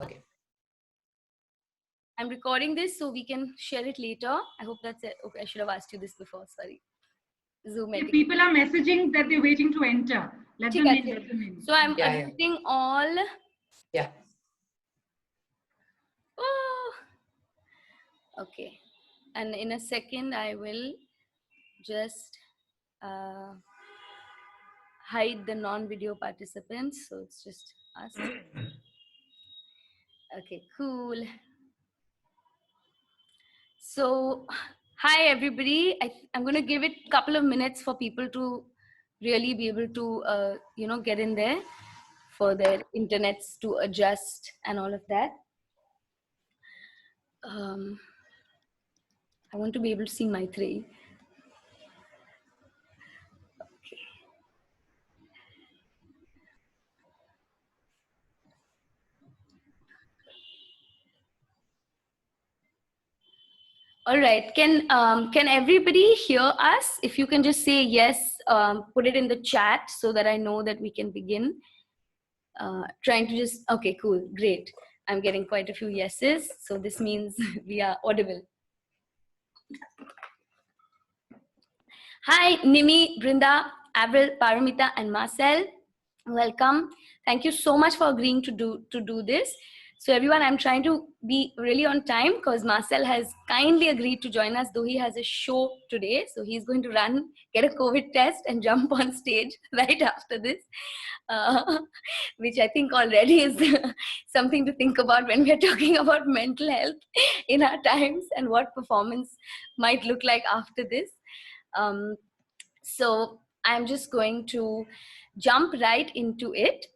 Okay. I'm recording this so we can share it later. I hope that's it. Okay, I should have asked you this before. Sorry. Zoom Yeah, etiquette. people are messaging that they're waiting to enter. Let them in. Let them in. So I'm admitting all. Yeah. Oh. Okay. And in a second, I will just hide the non-video participants. So it's just us. Okay, cool. So, hi everybody. I'm going to give it a couple of minutes for people to really be able to, get in there, for their internets to adjust and all of that. I want to be able to see my three. Okay. All right. Can everybody hear us? If you can just say yes, put it in the chat so that I know that we can begin. Trying to just, okay, cool, great. I'm getting quite a few yeses. So this means we are audible. Hi, Nimi, Brinda, Avril, Paramita, and Marcel. Welcome. Thank you so much for agreeing to do this. So everyone, I'm trying to be really on time because Marcel has kindly agreed to join us, though he has a show today. So he's going to run, get a COVID test, and jump on stage right after this, which I think already is something to think about when we're talking about mental health in our times and what performance might look like after this. So I'm just going to jump right into it.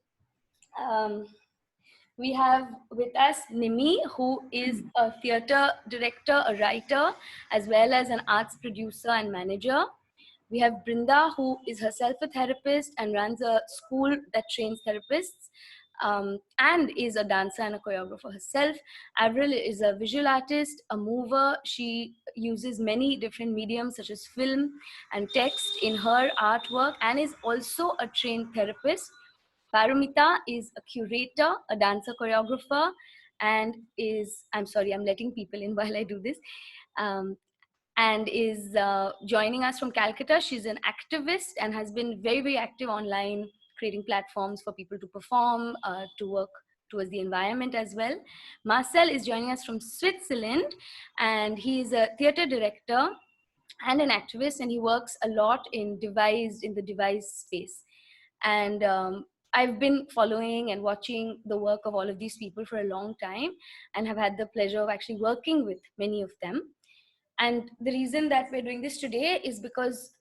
We have with us Nimi, who is a theater director, a writer, as well as an arts producer and manager. We have Brinda, who is herself a therapist and runs a school that trains therapists, and is a dancer and a choreographer herself. Avril is a visual artist, a mover. She uses many different mediums such as film and text in her artwork and is also a trained therapist. Paramita is a curator, a dancer choreographer, and is, I'm sorry, I'm letting people in while I do this, and is joining us from Calcutta. She's an activist and has been very, very active online, creating platforms for people to perform, to work towards the environment as well. Marcel is joining us from Switzerland, and he is a theater director and an activist, and he works a lot in the device space. And I've been following and watching the work of all of these people for a long time and have had the pleasure of actually working with many of them. And the reason that we're doing this today is because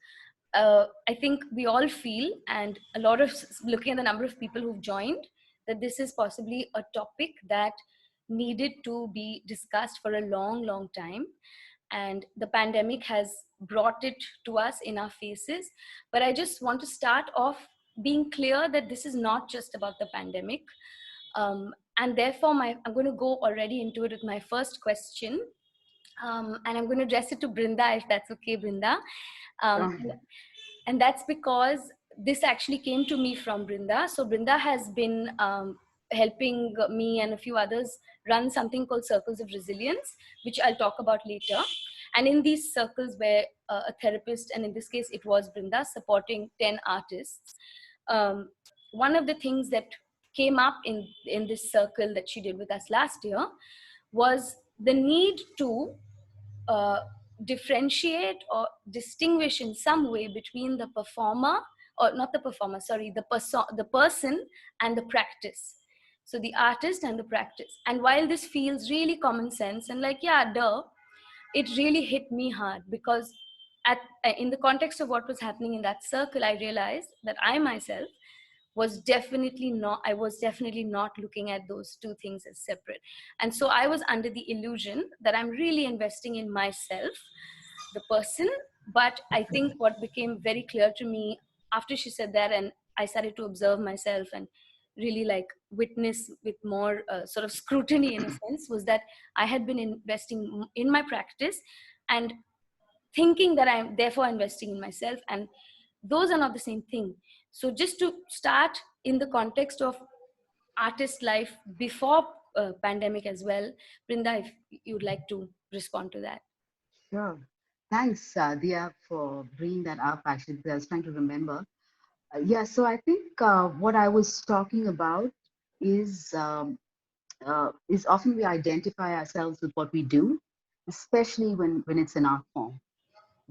I think we all feel, and a lot of looking at the number of people who've joined, that this is possibly a topic that needed to be discussed for a long, long time. And the pandemic has brought it to us in our faces. But I just want to start off being clear that this is not just about the pandemic. And therefore, I'm going to go already into it with my first question. And I'm going to address it to Brinda, if that's okay, Brinda. And that's because this actually came to me from Brinda. So Brinda has been helping me and a few others run something called Circles of Resilience, which I'll talk about later. And in these circles where a therapist, and in this case it was Brinda, supporting 10 artists, one of the things that came up in this circle that she did with us last year was the need to differentiate or distinguish in some way between the performer, or not the performer, sorry, the person and the practice. So the artist and the practice. And while this feels really common sense and like, yeah, duh, it really hit me hard because in the context of what was happening in that circle, I realized that I myself was definitely not looking at those two things as separate. And so I was under the illusion that I'm really investing in myself, the person. But I think what became very clear to me after she said that, and I started to observe myself and really like witness with more sort of scrutiny in a sense, was that I had been investing in my practice and thinking that I'm therefore investing in myself, and those are not the same thing. So just to start in the context of artist life before pandemic as well. Brinda, if you'd like to respond to that. Sure. Thanks, Dia, for bringing that up, actually, because I was trying to remember. Yeah, so I think what I was talking about is often we identify ourselves with what we do, especially when it's an art form,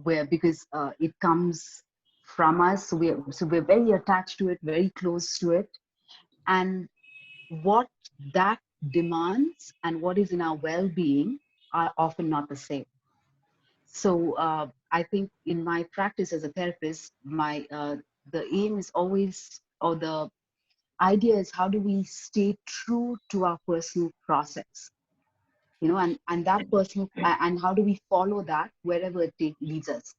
where because it comes from us, so we're very attached to it, very close to it, and what that demands and what is in our well-being are often not the same. So I think in my practice as a therapist, my the aim is always, or the idea is, how do we stay true to our personal process, and that personal, and how do we follow that wherever it leads us,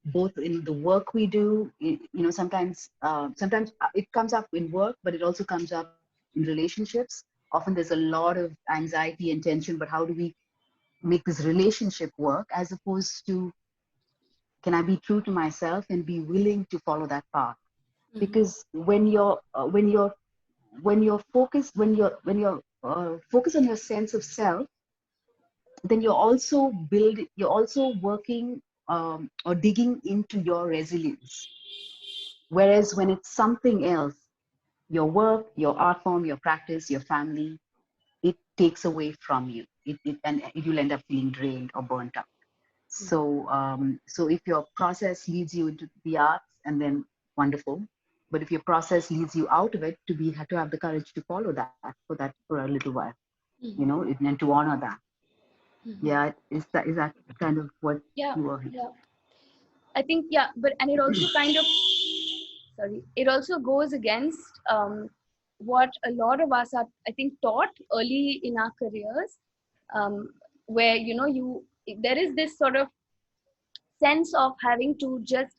both in the work we do. Sometimes it comes up in work, but it also comes up in relationships. Often there's a lot of anxiety and tension, but how do we make this relationship work, as opposed to, can I be true to myself and be willing to follow that path? Because when you're focused, when you're focused on your sense of self, then you're also working, or digging into your resilience. Whereas when it's something else, your work, your art form, your practice, your family, it takes away from you. And you'll end up feeling drained or burnt out. So if your process leads you into the arts, and then wonderful. But if your process leads you out of it, to have the courage to follow that for a little while, and to honor that. Yeah, is that kind of what Yeah, you were? yeah. I think, yeah, but and it also kind of, sorry, it also goes against what a lot of us are, I think, taught early in our careers, where there is this sort of sense of having to just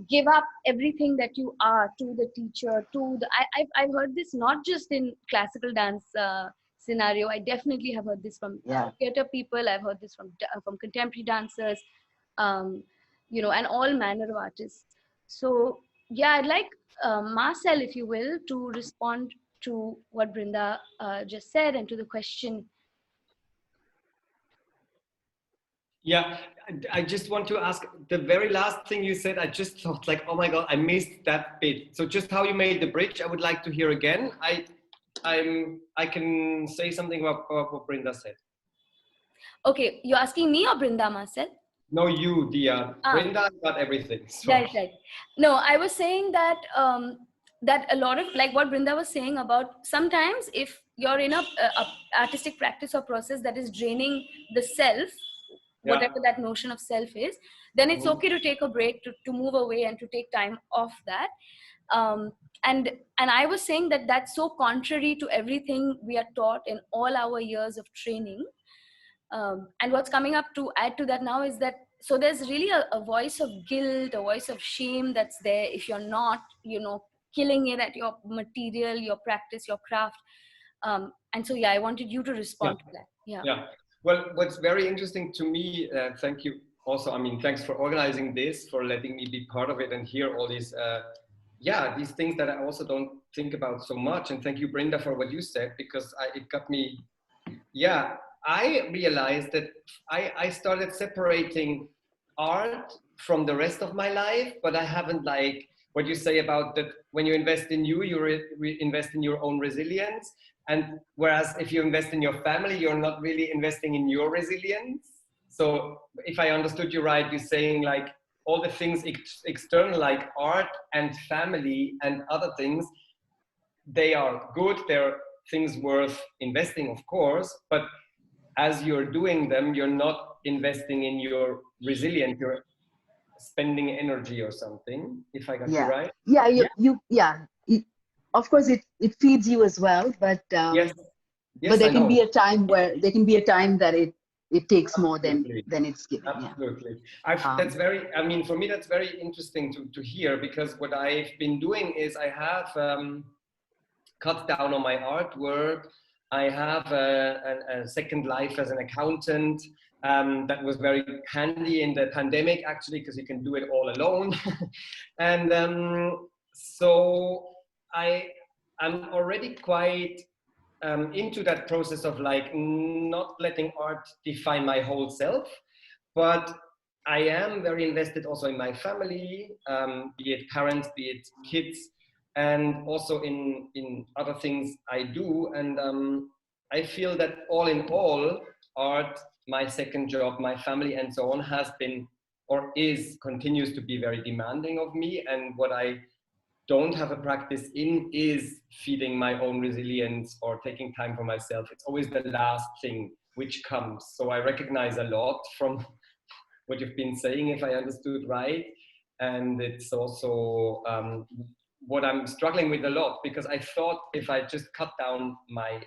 give up everything that you are to the teacher, to the I've heard this not just in classical dance scenario. I definitely have heard this from theater people. I've heard this from contemporary dancers, and all manner of artists. So yeah, I'd like Marcel, if you will, to respond to what Brinda just said, and to the question. Yeah, I just want to ask the very last thing you said. I just thought, like, oh my God, I missed that bit. So just how you made the bridge, I would like to hear again. I can say something about what Brinda said. Okay, you're asking me or Brinda, Marcel? No, you, Dia. Brinda got everything. Sorry. Right. No, I was saying that that a lot of, like what Brinda was saying about, sometimes if you're in a artistic practice or process that is draining the self, whatever that notion of self is, then it's okay to take a break, to move away, and to take time off that. And I was saying that that's so contrary to everything we are taught in all our years of training. And what's coming up to add to that now is that, so there's really a voice of guilt, a voice of shame that's there if you're not, killing it at your material, your practice, your craft. And so, yeah, I wanted you to respond to that. Yeah. Well, what's very interesting to me, thank you also, I mean, thanks for organizing this, for letting me be part of it and hear all these, these things that I also don't think about so much. And thank you, Brinda, for what you said, because it got me, I realized that I started separating art from the rest of my life, but I haven't, like what you say about that, when you invest in you invest in your own resilience. And whereas if you invest in your family, you're not really investing in your resilience. So if I understood you right, you're saying like all the things external, like art and family and other things, they are good. They're things worth investing, of course, but as you're doing them, you're not investing in your resilience, you're spending energy or something, if I got you right. Of course it feeds you as well, but yes, but there can be a time that it takes more than it's given. Absolutely. That's very, I mean, for me, that's very interesting to hear, because what I've been doing is I have cut down on my artwork. I have a second life as an accountant. That was very handy in the pandemic, actually, because you can do it all alone. And so I'm already quite into that process of like not letting art define my whole self, but I am very invested also in my family, be it parents, be it kids, and also in other things I do. And I feel that all in all, art, my second job, my family, and so on, has been or continues to be very demanding of me. And what I don't have a practice in is feeding my own resilience or taking time for myself. It's always the last thing which comes. So I recognize a lot from what you've been saying, if I understood right. And it's also what I'm struggling with a lot, because I thought if I just cut down my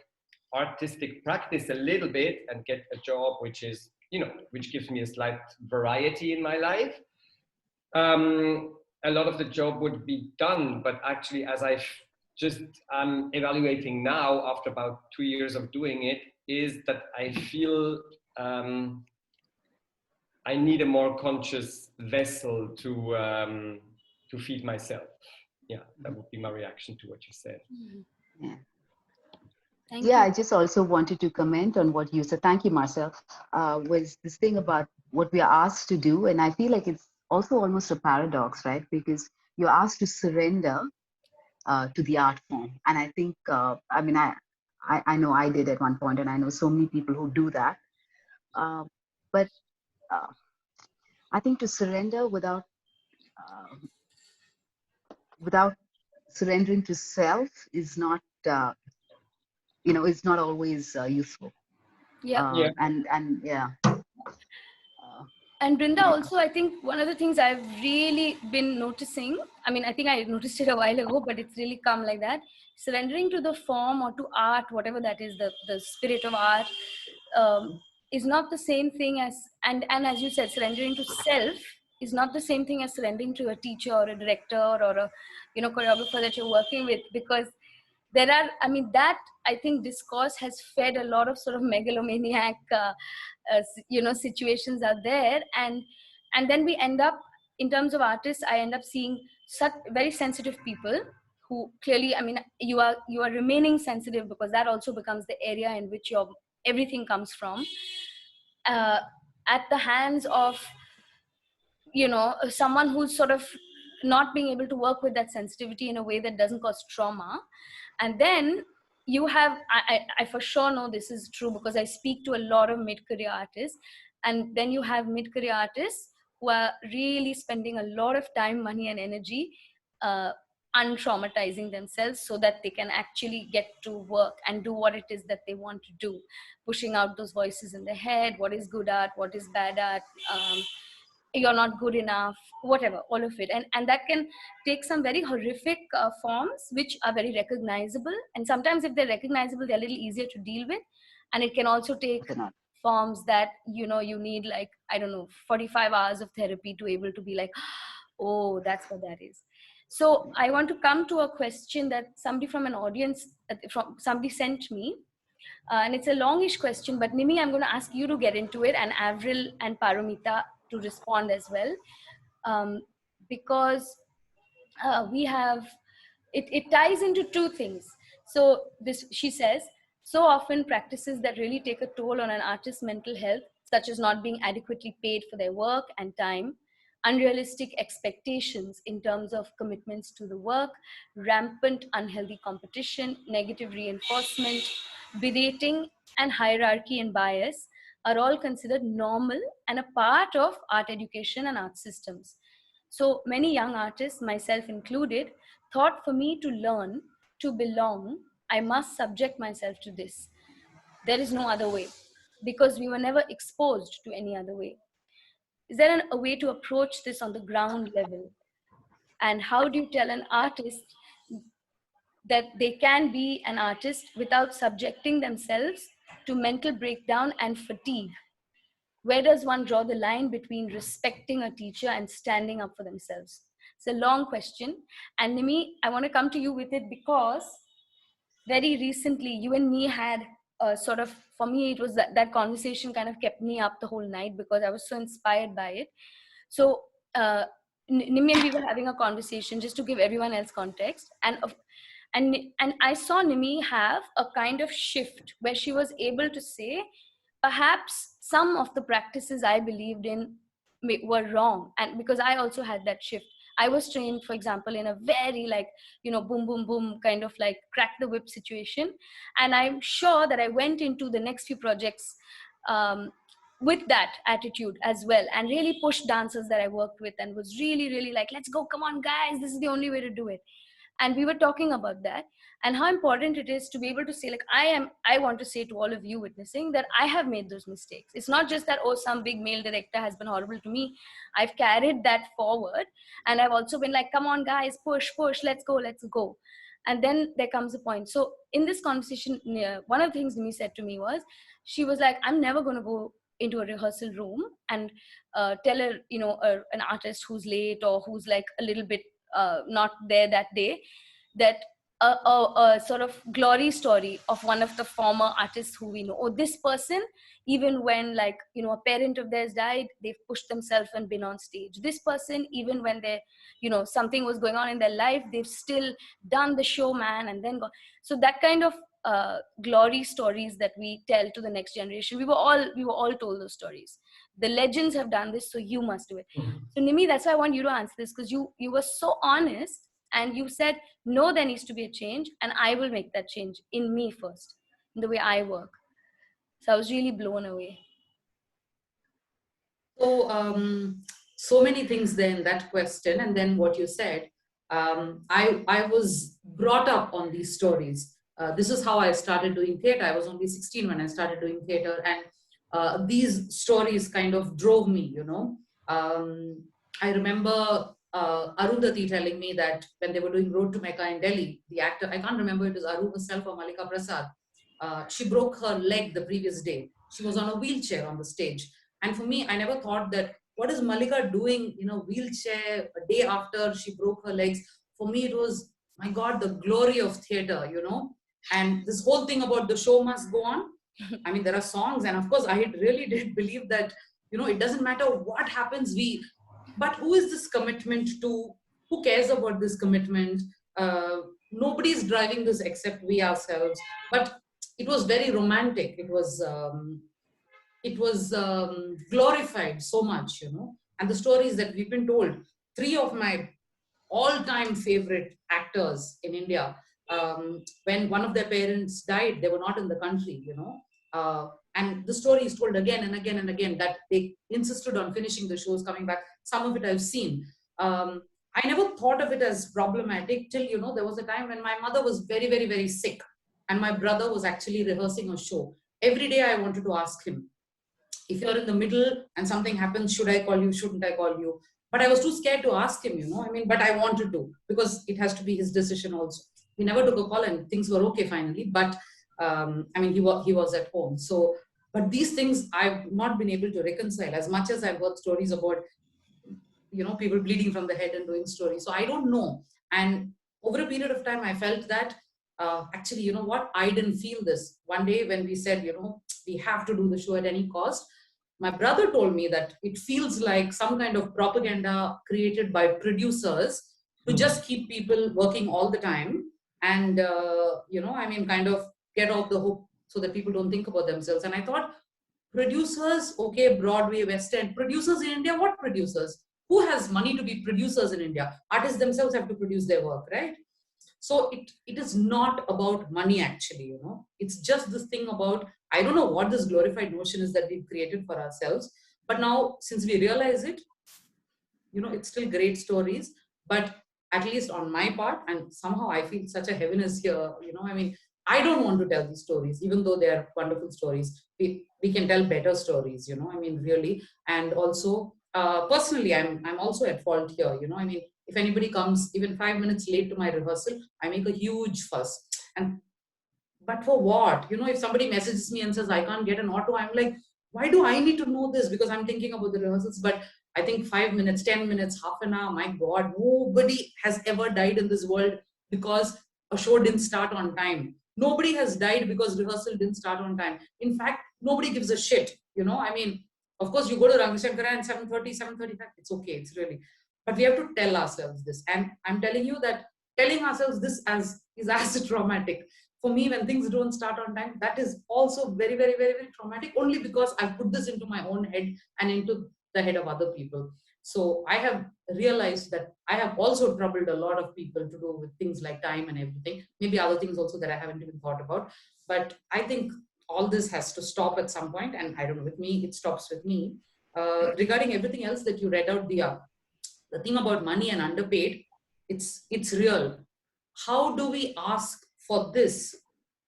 artistic practice a little bit and get a job which is, you know, which gives me a slight variety in my life, a lot of the job would be done. But actually, as I'm evaluating now after about 2 years of doing it, is that I feel I need a more conscious vessel to feed myself. Yeah, that would be my reaction to what you said. Yeah. Thank Yeah, you. I just also wanted to comment on what you said. Thank you, Marcel. Was this thing about what we are asked to do, and I feel like it's also almost a paradox, right? Because you're asked to surrender to the art form, and I think, I mean, I know I did at one point, and I know so many people who do that. But I think to surrender without surrendering to self is not, you know, it's not always useful. Yeah. Yeah. And yeah. And Brinda, also, I think one of the things I've really been noticing, I mean, I think I noticed it a while ago, but it's really come like that. Surrendering to the form or to art, whatever that is, the spirit of art, is not the same thing as, and as you said, surrendering to self is not the same thing as surrendering to a teacher or a director or a, you know, choreographer that you're working with. Because there are, I mean, that I think discourse has fed a lot of sort of megalomaniac, you know, situations out there. And then we end up, in terms of artists, I end up seeing such very sensitive people who clearly, I mean, you are remaining sensitive, because that also becomes the area in which your everything comes from, at the hands of, you know, someone who's sort of not being able to work with that sensitivity in a way that doesn't cause trauma. And then you have, I for sure know this is true because I speak to a lot of mid-career artists, and then you have mid-career artists who are really spending a lot of time, money and energy untraumatizing themselves so that they can actually get to work and do what it is that they want to do, pushing out those voices in their head, what is good art, what is bad art, you're not good enough, whatever, all of it. And that can take some very horrific forms, which are very recognizable. And sometimes if they're recognizable, they're a little easier to deal with. And it can also take forms that, you know, you need like, I don't know, 45 hours of therapy to able to be like, oh, that's what that is. So I want to come to a question that somebody from an audience, somebody sent me. And it's a longish question, but Nimi, I'm going to ask you to get into it, and Avril and Paramita to respond as well, because we have, it ties into two things. So she says, so often practices that really take a toll on an artist's mental health, such as not being adequately paid for their work and time, unrealistic expectations in terms of commitments to the work, rampant unhealthy competition, negative reinforcement, berating, and hierarchy and bias are all considered normal and a part of art education and art systems. So many young artists, myself included, thought for me to learn, to belong, I must subject myself to this. There is no other way, because we were never exposed to any other way. Is there a way to approach this on the ground level? And how do you tell an artist that they can be an artist without subjecting themselves to mental breakdown and fatigue? Where does one draw the line between respecting a teacher and standing up for themselves? It's a long question. And Nimi, I want to come to you with it because very recently you and me had sort of, for me, it was that conversation kind of kept me up the whole night because I was so inspired by it. So Nimi and we were having a conversation, just to give everyone else context. And And I saw Nimi have a kind of shift where she was able to say, perhaps some of the practices I believed in were wrong. And because I also had that shift, I was trained, for example, in a very like, boom, boom, boom, kind of like crack the whip situation. And I'm sure that I went into the next few projects with that attitude as well, and really pushed dancers that I worked with and was really, really like, let's go, come on guys, this is the only way to do it. And we were talking about that and how important it is to be able to say, like, I want to say to all of you witnessing that I have made those mistakes. It's not just that, oh, some big male director has been horrible to me. I've carried that forward, and I've also been like, come on guys, push, let's go. And then there comes a point. So in this conversation, one of the things Nimi said to me was, she was like, I'm never going to go into a rehearsal room and tell an artist who's late or who's like a little bit not there that day, that a sort of glory story of one of the former artists who we know. Or this person, even when like, a parent of theirs died, they've pushed themselves and been on stage. This person, even when they, something was going on in their life, they've still done the show, man, and then go. So that kind of glory stories that we tell to the next generation, we were all told those stories. The legends have done this, so you must do it. So Nimi, that's why I want you to answer this, because you were so honest and you said, no, there needs to be a change, and I will make that change in me first, in the way I work. So I was really blown away. So, so many things there in that question, and then what you said. I was brought up on these stories. This is how I started doing theatre. I was only 16 when I started doing theatre, and these stories kind of drove me, I remember Arundhati telling me that when they were doing Road to Mecca in Delhi, the actor, I can't remember if it was Aru herself or Malika Prasad, she broke her leg the previous day. She was on a wheelchair on the stage. And for me, I never thought that, what is Malika doing in a wheelchair a day after she broke her legs? For me, it was, my God, the glory of theatre, and this whole thing about the show must go on. I mean, there are songs, and of course, I really did believe that, it doesn't matter what happens, but who is this commitment to? Who cares about this commitment? Nobody's driving this except we ourselves. But it was very romantic. It was glorified so much, and the stories that we've been told. 3 of my all-time favorite actors in India, when one of their parents died, they were not in the country, and the story is told again and again and again, that they insisted on finishing the shows, coming back. Some of it I've seen. I never thought of it as problematic till, there was a time when my mother was very, very, very sick, and my brother was actually rehearsing a show. Every day I wanted to ask him, if you're in the middle and something happens, should I call you? Shouldn't I call you? But I was too scared to ask him, but I wanted to, because it has to be his decision also. He never took a call and things were okay finally. But he was at home. So, but these things I've not been able to reconcile, as much as I've heard stories about, people bleeding from the head and doing stories. So I don't know. And over a period of time, I felt that actually, you know what? I didn't feel this. One day when we said, we have to do the show at any cost, my brother told me that it feels like some kind of propaganda created by producers to just keep people working all the time and, kind of get off the hook so that people don't think about themselves. And I thought, producers, okay, Broadway, West End, producers in India, what producers? Who has money to be producers in India? Artists themselves have to produce their work, right? So it is not about money, actually, It's just this thing about, I don't know what this glorified notion is that we've created for ourselves. But now, since we realize it, it's still great stories. But at least on my part, and somehow I feel such a heaviness here, I don't want to tell these stories, even though they are wonderful stories. We can tell better stories, really. And also, personally, I'm also at fault here, if anybody comes even 5 minutes late to my rehearsal, I make a huge fuss. But for what? If somebody messages me and says, I can't get an auto, I'm like, why do I need to know this? Because I'm thinking about the rehearsals. But I think 5 minutes, 10 minutes, half an hour, my God, nobody has ever died in this world because a show didn't start on time. Nobody has died because rehearsal didn't start on time. In fact, nobody gives a shit, Of course, you go to Rangashankara and 7:30, 7:35, it's okay, it's really. But we have to tell ourselves this. And I'm telling you that telling ourselves this is as traumatic. For me, when things don't start on time, that is also very, very, very, very traumatic, only because I've put this into my own head and into the head of other people. So I have realized that I have also troubled a lot of people to do with things like time and everything. Maybe other things also that I haven't even thought about. But I think all this has to stop at some point, and I don't know, with me, it stops with me. Regarding everything else that you read out, the thing about money and underpaid, it's real. How do we ask for this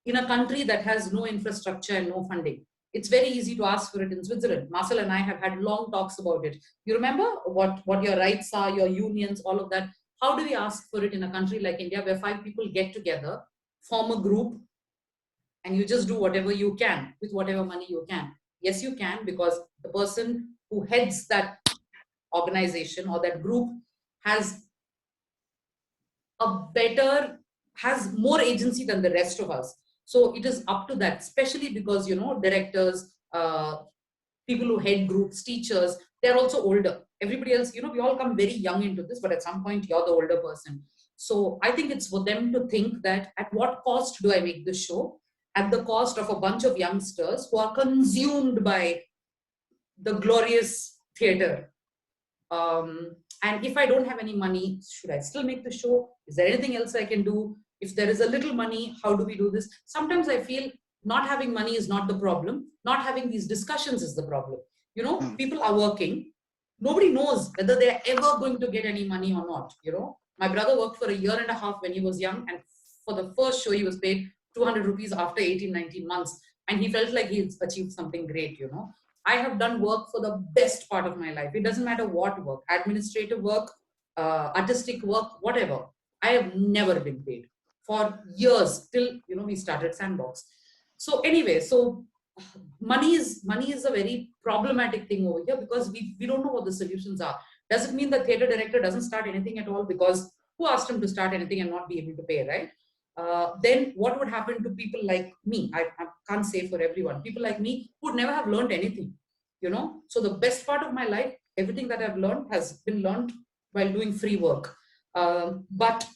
in a country that has no infrastructure and no funding? It's very easy to ask for it in Switzerland. Marcel and I have had long talks about it. You remember what your rights are, your unions, all of that. How do we ask for it in a country like India, where 5 people get together, form a group, and you just do whatever you can with whatever money you can? Yes, you can, because the person who heads that organization or that group has more agency than the rest of us. So it is up to that, especially because, directors, people who head groups, teachers, they're also older. Everybody else, we all come very young into this, but at some point you're the older person. So I think it's for them to think that at what cost do I make this show? At the cost of a bunch of youngsters who are consumed by the glorious theater. And if I don't have any money, should I still make the show? Is there anything else I can do? If there is a little money, how do we do this? Sometimes I feel not having money is not the problem. Not having these discussions is the problem. People are working. Nobody knows whether they're ever going to get any money or not. My brother worked for 1.5 years when he was young. And for the first show, he was paid 200 rupees after 18, 19 months. And he felt like he'd achieved something great, I have done work for the best part of my life. It doesn't matter what work, administrative work, artistic work, whatever. I have never been paid for years till, we started Sandbox. So anyway, money is a very problematic thing over here, because we don't know what the solutions are. Does it mean the theater director doesn't start anything at all? Because who asked him to start anything and not be able to pay, right? Then what would happen to people like me? I can't say for everyone. People like me who would never have learned anything, So the best part of my life, everything that I've learned has been learned while doing free work. But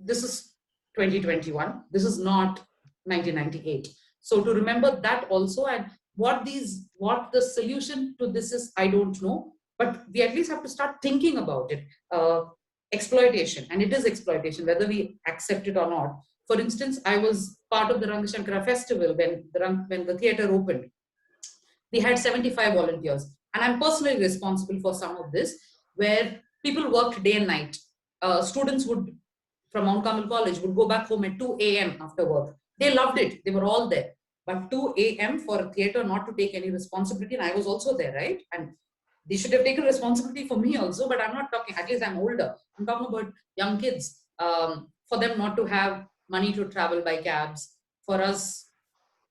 this is 2021. This is not 1998. So to remember that also, and what the solution to this is, I don't know. But we at least have to start thinking about it. Exploitation, and it is exploitation, whether we accept it or not. For instance, I was part of the Rangashankara festival when the theater opened. We had 75 volunteers, and I'm personally responsible for some of this, where people worked day and night. Students from Mount Carmel College would go back home at 2 a.m. after work. They loved it. They were all there. But 2 a.m. for a theater not to take any responsibility, and I was also there, right? And they should have taken responsibility for me also, but I'm not talking, at least I'm older. I'm talking about young kids, for them not to have money to travel by cabs. For us,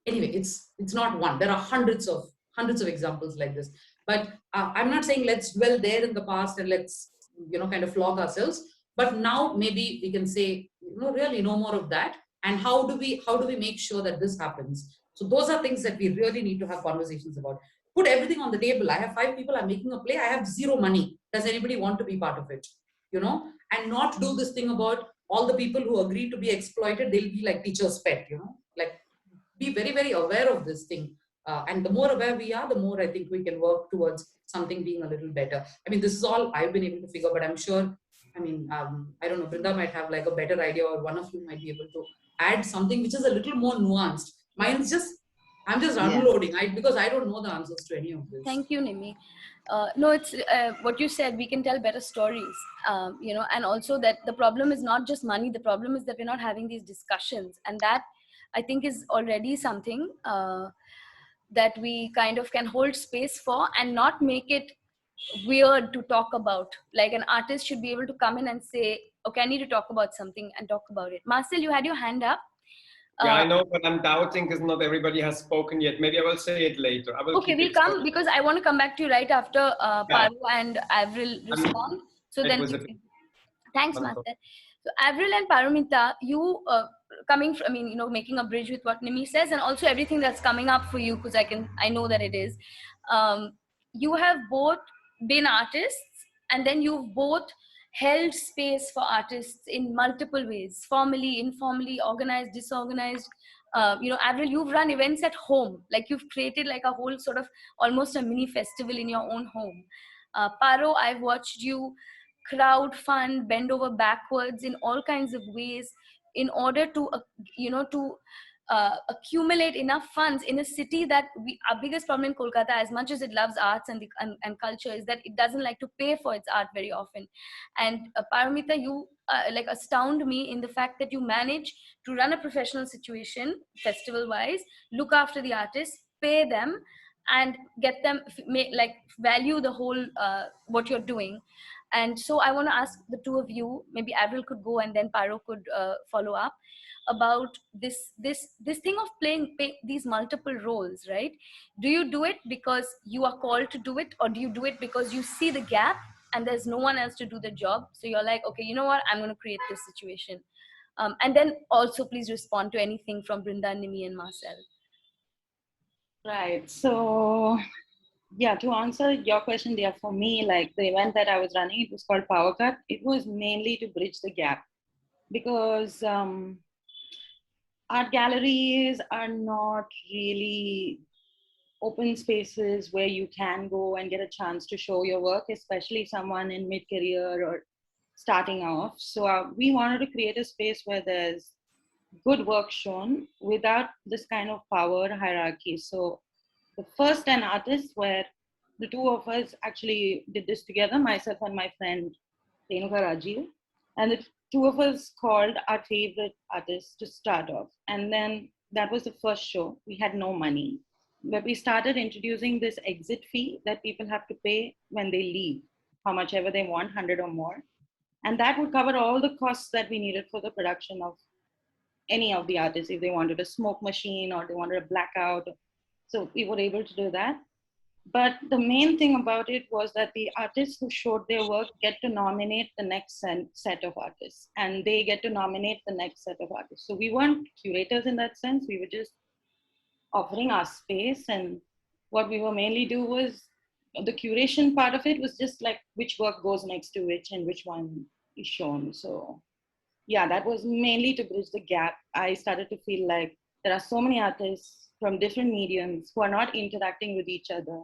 anyway, it's not one. There are hundreds of examples like this. But I'm not saying let's dwell there in the past and let's, kind of flog ourselves. But now maybe we can say, really no more of that. And how do we make sure that this happens? So those are things that we really need to have conversations about. Put everything on the table. I have 5 people, I'm making a play, I have 0 money. Does anybody want to be part of it? And not do this thing about all the people who agree to be exploited, they'll be like teacher's pet, like be very, very aware of this thing. And the more aware we are, the more I think we can work towards something being a little better. I mean, this is all I've been able to figure, but I'm sure, I don't know, Brinda might have like a better idea, or one of you might be able to add something which is a little more nuanced. Mine's I'm just unloading, because I don't know the answers to any of this. Thank you, Nimi. No, it's what you said, we can tell better stories, and also that the problem is not just money, the problem is that we're not having these discussions. And that, I think, is already something that we kind of can hold space for and not make it weird to talk about. Like an artist should be able to come in and say, okay, I need to talk about something, and talk about it. Marcel, you had your hand up. Yeah, I know, but I'm doubting because not everybody has spoken yet. Maybe I will say it later. Okay, we'll come, because I want to come back to you right after Paru and Avril respond. So then, thanks, Marcel. So Avril and Paramita, you coming from, making a bridge with what Nimi says, and also everything that's coming up for you, because I know that it is. You have both been artists, and then you've both held space for artists in multiple ways, formally, informally, organized, disorganized. Avril, you've run events at home, like you've created like a whole sort of almost a mini festival in your own home. Paro, I've watched you crowd fund, bend over backwards in all kinds of ways in order to accumulate enough funds in a city that our biggest problem in Kolkata, as much as it loves arts and culture, is that it doesn't like to pay for its art very often. And Paramita, you like astound me in the fact that you manage to run a professional situation, festival wise, look after the artists, pay them, and get them like value the whole what you're doing. And so I want to ask the two of you, maybe Avril could go and then Paro could follow up, about this thing of playing these multiple roles, right? Do you do it because you are called to do it, or do you do it because you see the gap and there's no one else to do the job, so you're like, okay, you know what, I'm going to create this situation? And then also please respond to anything from Brinda, Nimi and Marcel. Right. So yeah, to answer your question, there, for me, like the event that I was running, it was called Power Cut. It was mainly to bridge the gap, because art galleries are not really open spaces where you can go and get a chance to show your work, especially someone in mid-career or starting off. So we wanted to create a space where there's good work shown without this kind of power hierarchy. So the first 10 artists were the two of us actually did this together, myself and my friend Renuka Rajiv. And the two of us called our favorite artists to start off. And then that was the first show. We had no money. But we started introducing this exit fee that people have to pay when they leave, how much ever they want, 100 or more. And that would cover all the costs that we needed for the production of any of the artists, if they wanted a smoke machine or they wanted a blackout. So we were able to do that. But the main thing about it was that the artists who showed their work get to nominate the next set of artists, and they get to nominate the next set of artists. So we weren't curators in that sense. We were just offering our space. And what we were mainly do was the curation part of it was just like which work goes next to which and which one is shown. So yeah, that was mainly to bridge the gap. I started to feel like there are so many artists from different mediums who are not interacting with each other.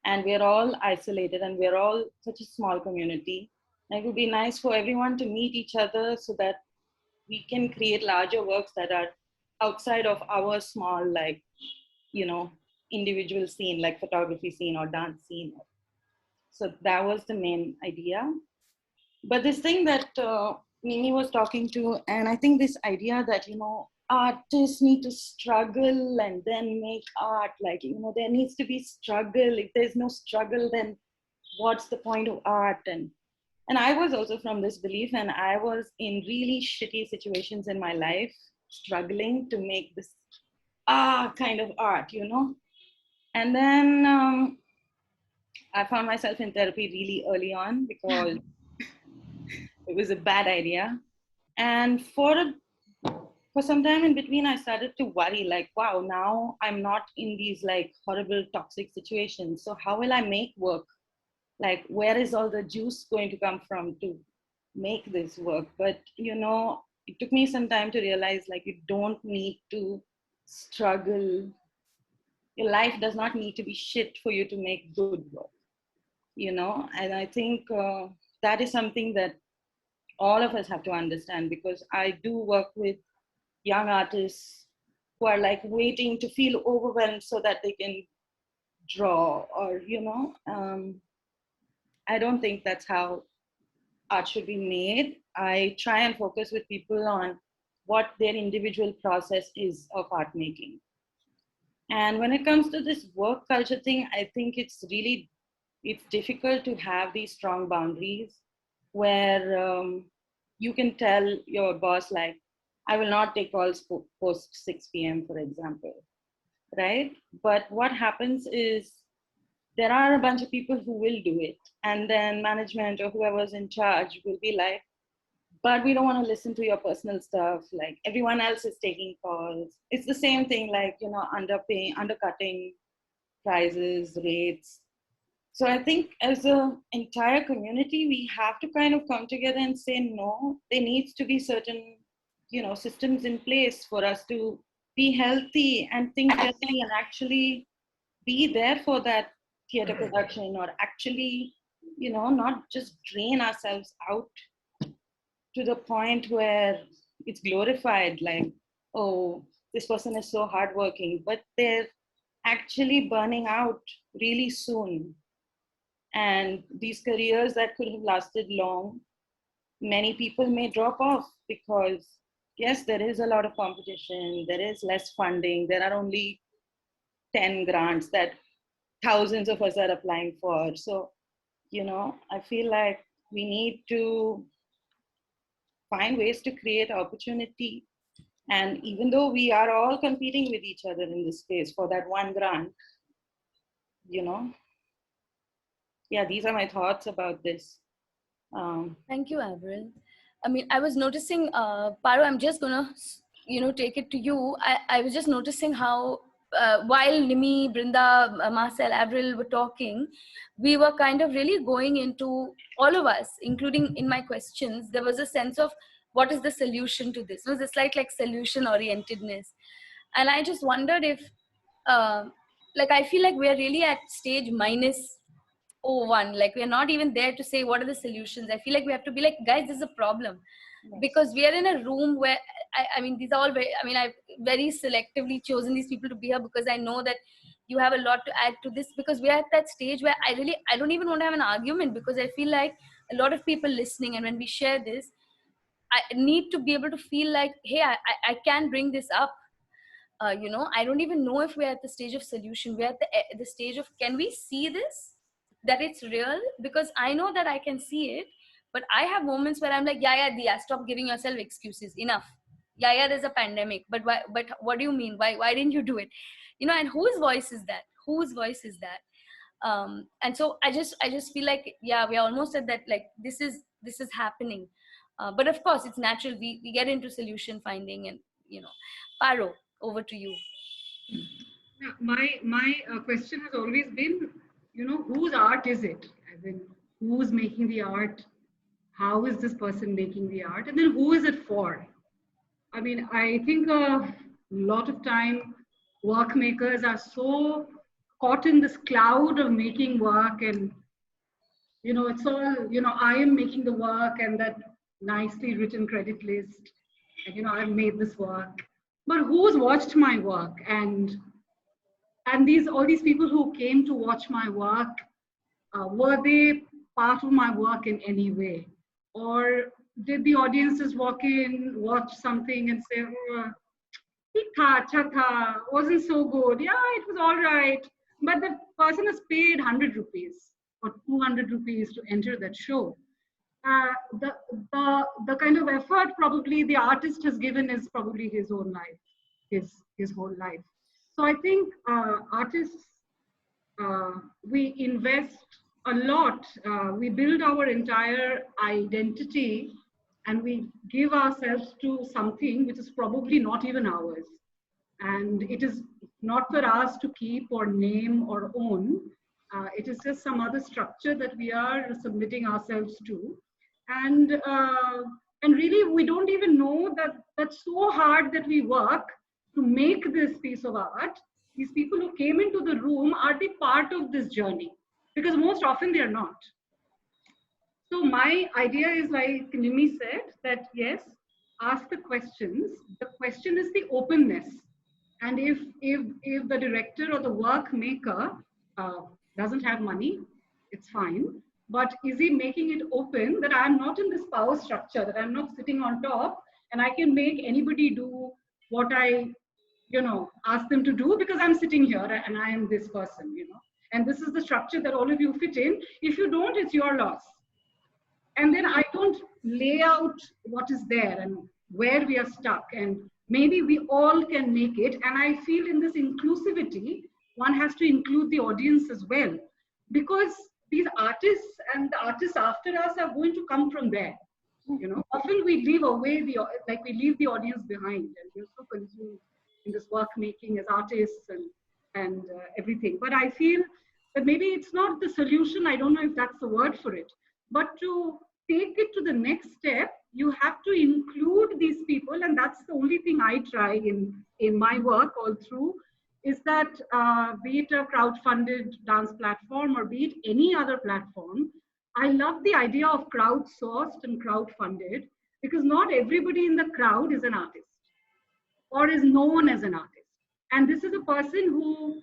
And we're all isolated and we're all such a small community. And it would be nice for everyone to meet each other so that we can create larger works that are outside of our small, like, individual scene, like photography scene or dance scene. So that was the main idea. But this thing that Mimi was talking to, and I think this idea that, artists need to struggle and then make art, like, there needs to be struggle. If there's no struggle, then what's the point of art? And I was also from this belief, and I was in really shitty situations in my life, struggling to make this kind of art, And then I found myself in therapy really early on because it was a bad idea. And for some time in between, I started to worry, like, wow, now I'm not in these like horrible toxic situations. So how will I make work? Like, where is all the juice going to come from to make this work? But, it took me some time to realize, like, you don't need to struggle. Your life does not need to be shit for you to make good work, And I think that is something that all of us have to understand, because I do work with young artists who are like waiting to feel overwhelmed so that they can draw, or, I don't think that's how art should be made. I try and focus with people on what their individual process is of art making. And when it comes to this work culture thing, I think it's difficult to have these strong boundaries where you can tell your boss, like, I will not take calls post 6 p.m., for example, right? But what happens is there are a bunch of people who will do it. And then management or whoever's in charge will be like, but we don't want to listen to your personal stuff. Like, everyone else is taking calls. It's the same thing, like, undercutting prices, rates. So I think as an entire community, we have to kind of come together and say, no, there needs to be certain, systems in place for us to be healthy and think healthy and actually be there for that theater production, or actually, not just drain ourselves out to the point where it's glorified, like, oh, this person is so hardworking, but they're actually burning out really soon. And these careers that could have lasted long, many people may drop off because, yes, there is a lot of competition, there is less funding, there are only 10 grants that thousands of us are applying for. So, I feel like we need to find ways to create opportunity. And even though we are all competing with each other in this space for that one grant, yeah, these are my thoughts about this. Thank you, Avril. I mean, I was noticing, Paro, I'm just gonna, take it to you. I was just noticing how while Nimi, Brinda, Marcel, Avril were talking, we were kind of really going into, all of us, including in my questions, there was a sense of what is the solution to this? It was a like solution orientedness. And I just wondered if, I feel like we're really at stage -01, like we're not even there to say what are the solutions. I feel like we have to be like, guys, this is a problem. Yes. Because we are in a room where I mean, these are all very, I mean, I've very selectively chosen these people to be here because I know that you have a lot to add to this, because we are at that stage where I don't even want to have an argument, because I feel like a lot of people listening, and when we share this, I need to be able to feel like, hey, I can bring this up. I don't even know if we're at the stage of solution. We're at the stage of, can we see this, that it's real? Because I know that I can see it, but I have moments where I'm like, yeah, Diya, stop giving yourself excuses. Enough. Yeah, there's a pandemic, but why? But what do you mean? Why didn't you do it? And whose voice is that? Whose voice is that? And so I just feel like, yeah, we're almost at that, like, this is happening. But of course, it's natural. We get into solution finding, and Paro, over to you. My question has always been, whose art is it? As in, who's making the art? How is this person making the art? And then who is it for? I mean, I think a lot of time work makers are so caught in this cloud of making work, and it's all, I am making the work, and that nicely written credit list, and I've made this work. But who's watched my work? And all these people who came to watch my work, were they part of my work in any way? Or did the audiences walk in, watch something and say, oh, acha tha, wasn't so good. Yeah, it was all right. But the person has paid 100 rupees or 200 rupees to enter that show. The kind of effort probably the artist has given is probably his own life, his whole life. So I think artists, we invest a lot. We build our entire identity, and we give ourselves to something which is probably not even ours. And it is not for us to keep or name or own. It is just some other structure that we are submitting ourselves to. And really, we don't even know that that's so hard that we work to make this piece of art. These people who came into the room, are they part of this journey? Because most often they are not. So my idea is, like Nimi said, that yes, ask the questions. The question is the openness. And if the director or the work maker doesn't have money, it's fine. But is he making it open that I'm not in this power structure, that I'm not sitting on top and I can make anybody do what I, ask them to do because I'm sitting here and I am this person, and this is the structure that all of you fit in. If you don't, it's your loss. And then I don't lay out what is there and where we are stuck, and maybe we all can make it. And I feel in this inclusivity, one has to include the audience as well, because these artists and the artists after us are going to come from there. Often we leave away we leave the audience behind, and we're so consumed in this work making as artists and everything. But I feel But maybe it's not the solution. I don't know if that's the word for it. But to take it to the next step, you have to include these people. And that's the only thing I try in my work all through, is that be it a crowd-funded dance platform or be it any other platform, I love the idea of crowdsourced and crowd-funded, because not everybody in the crowd is an artist or is known as an artist. And this is a person who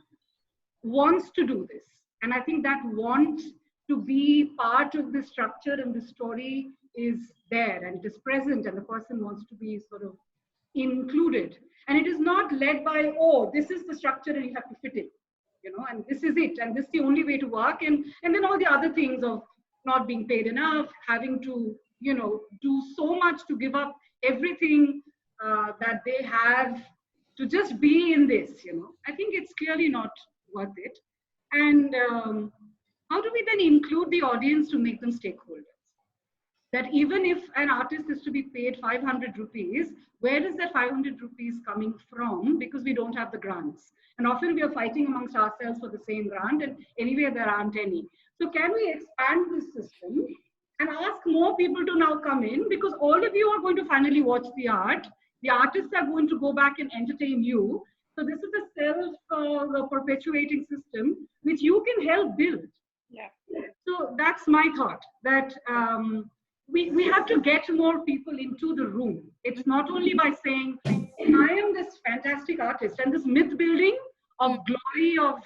wants to do this. And I think that want to be part of the structure and the story is there and it is present, and the person wants to be sort of included. And it is not led by, oh, this is the structure and you have to fit it, you know, and this is it, and this is the only way to work. And then all the other things of not being paid enough, having to, you know, do so much to give up everything that they have to just be in this, you know. I think it's clearly not worth it. And how do we then include the audience to make them stakeholders? That even if an artist is to be paid 500 rupees, where is that 500 rupees coming from? Because we don't have the grants. And often we are fighting amongst ourselves for the same grant, and anyway, there aren't any. So can we expand this system and ask more people to now come in? Because all of you are going to finally watch the art. The artists are going to go back and entertain you. So this is a self-perpetuating system which you can help build. Yeah. So that's my thought, that we have to get more people into the room. It's not only by saying, I am this fantastic artist, and this myth building of glory of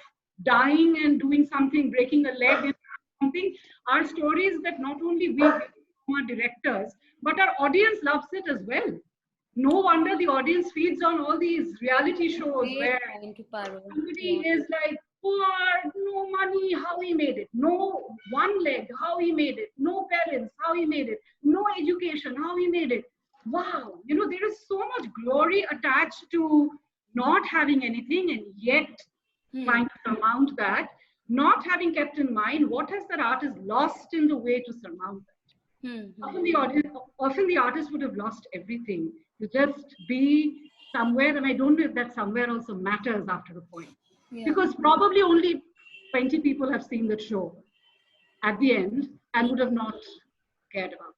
dying and doing something, breaking a leg and something, are stories that not only we get from our directors, but our audience loves it as well. No wonder the audience feeds on all these reality shows where somebody is like, poor, no money, how he made it, no one leg, how he made it, no parents, how he made it, no education, how he made it. Wow, you know, there is so much glory attached to not having anything, and yet trying to surmount that, not having kept in mind what has that artist lost in the way to surmount that. Often the artist would have lost everything to just be somewhere, and I don't know if that somewhere also matters after a point. Yeah. Because probably only 20 people have seen that show at the end and would have not cared about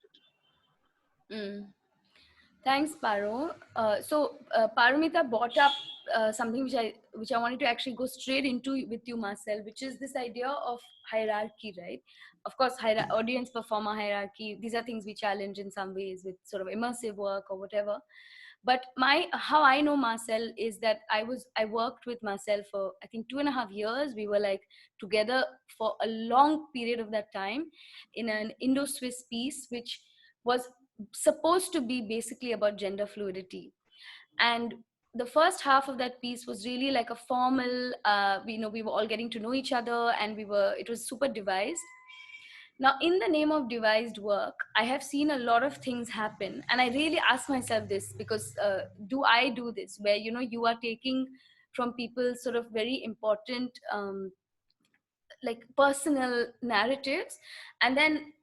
it. Thanks, Paro. So Paramita brought up something which I wanted to actually go straight into with you, Marcel, which is this idea of hierarchy, right? Of course, audience performer hierarchy, these are things we challenge in some ways with sort of immersive work or whatever. But how I know Marcel is that I worked with Marcel for, I think, 2.5 years. We were like together for a long period of that time in an Indo-Swiss piece, which was supposed to be basically about gender fluidity. And the first half of that piece was really like a formal, we were all getting to know each other, and it was super devised. Now, in the name of devised work, I have seen a lot of things happen. And I really ask myself this, because do I do this? Where, you know, you are taking from people sort of very important, like personal narratives. And then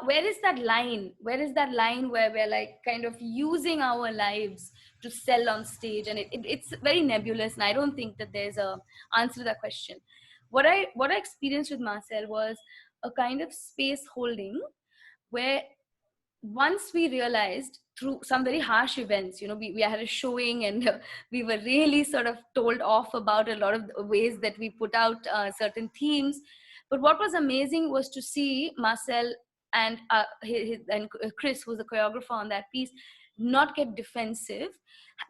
where is that line? Where is that line where we're like kind of using our lives to sell on stage? And it's very nebulous. And I don't think that there's a answer to that question. What I experienced with Marcel was a kind of space holding, where once we realized through some very harsh events, you know, we had a showing, and we were really sort of told off about a lot of the ways that we put out certain themes. But what was amazing was to see Marcel and Chris, who was the choreographer on that piece, not get defensive.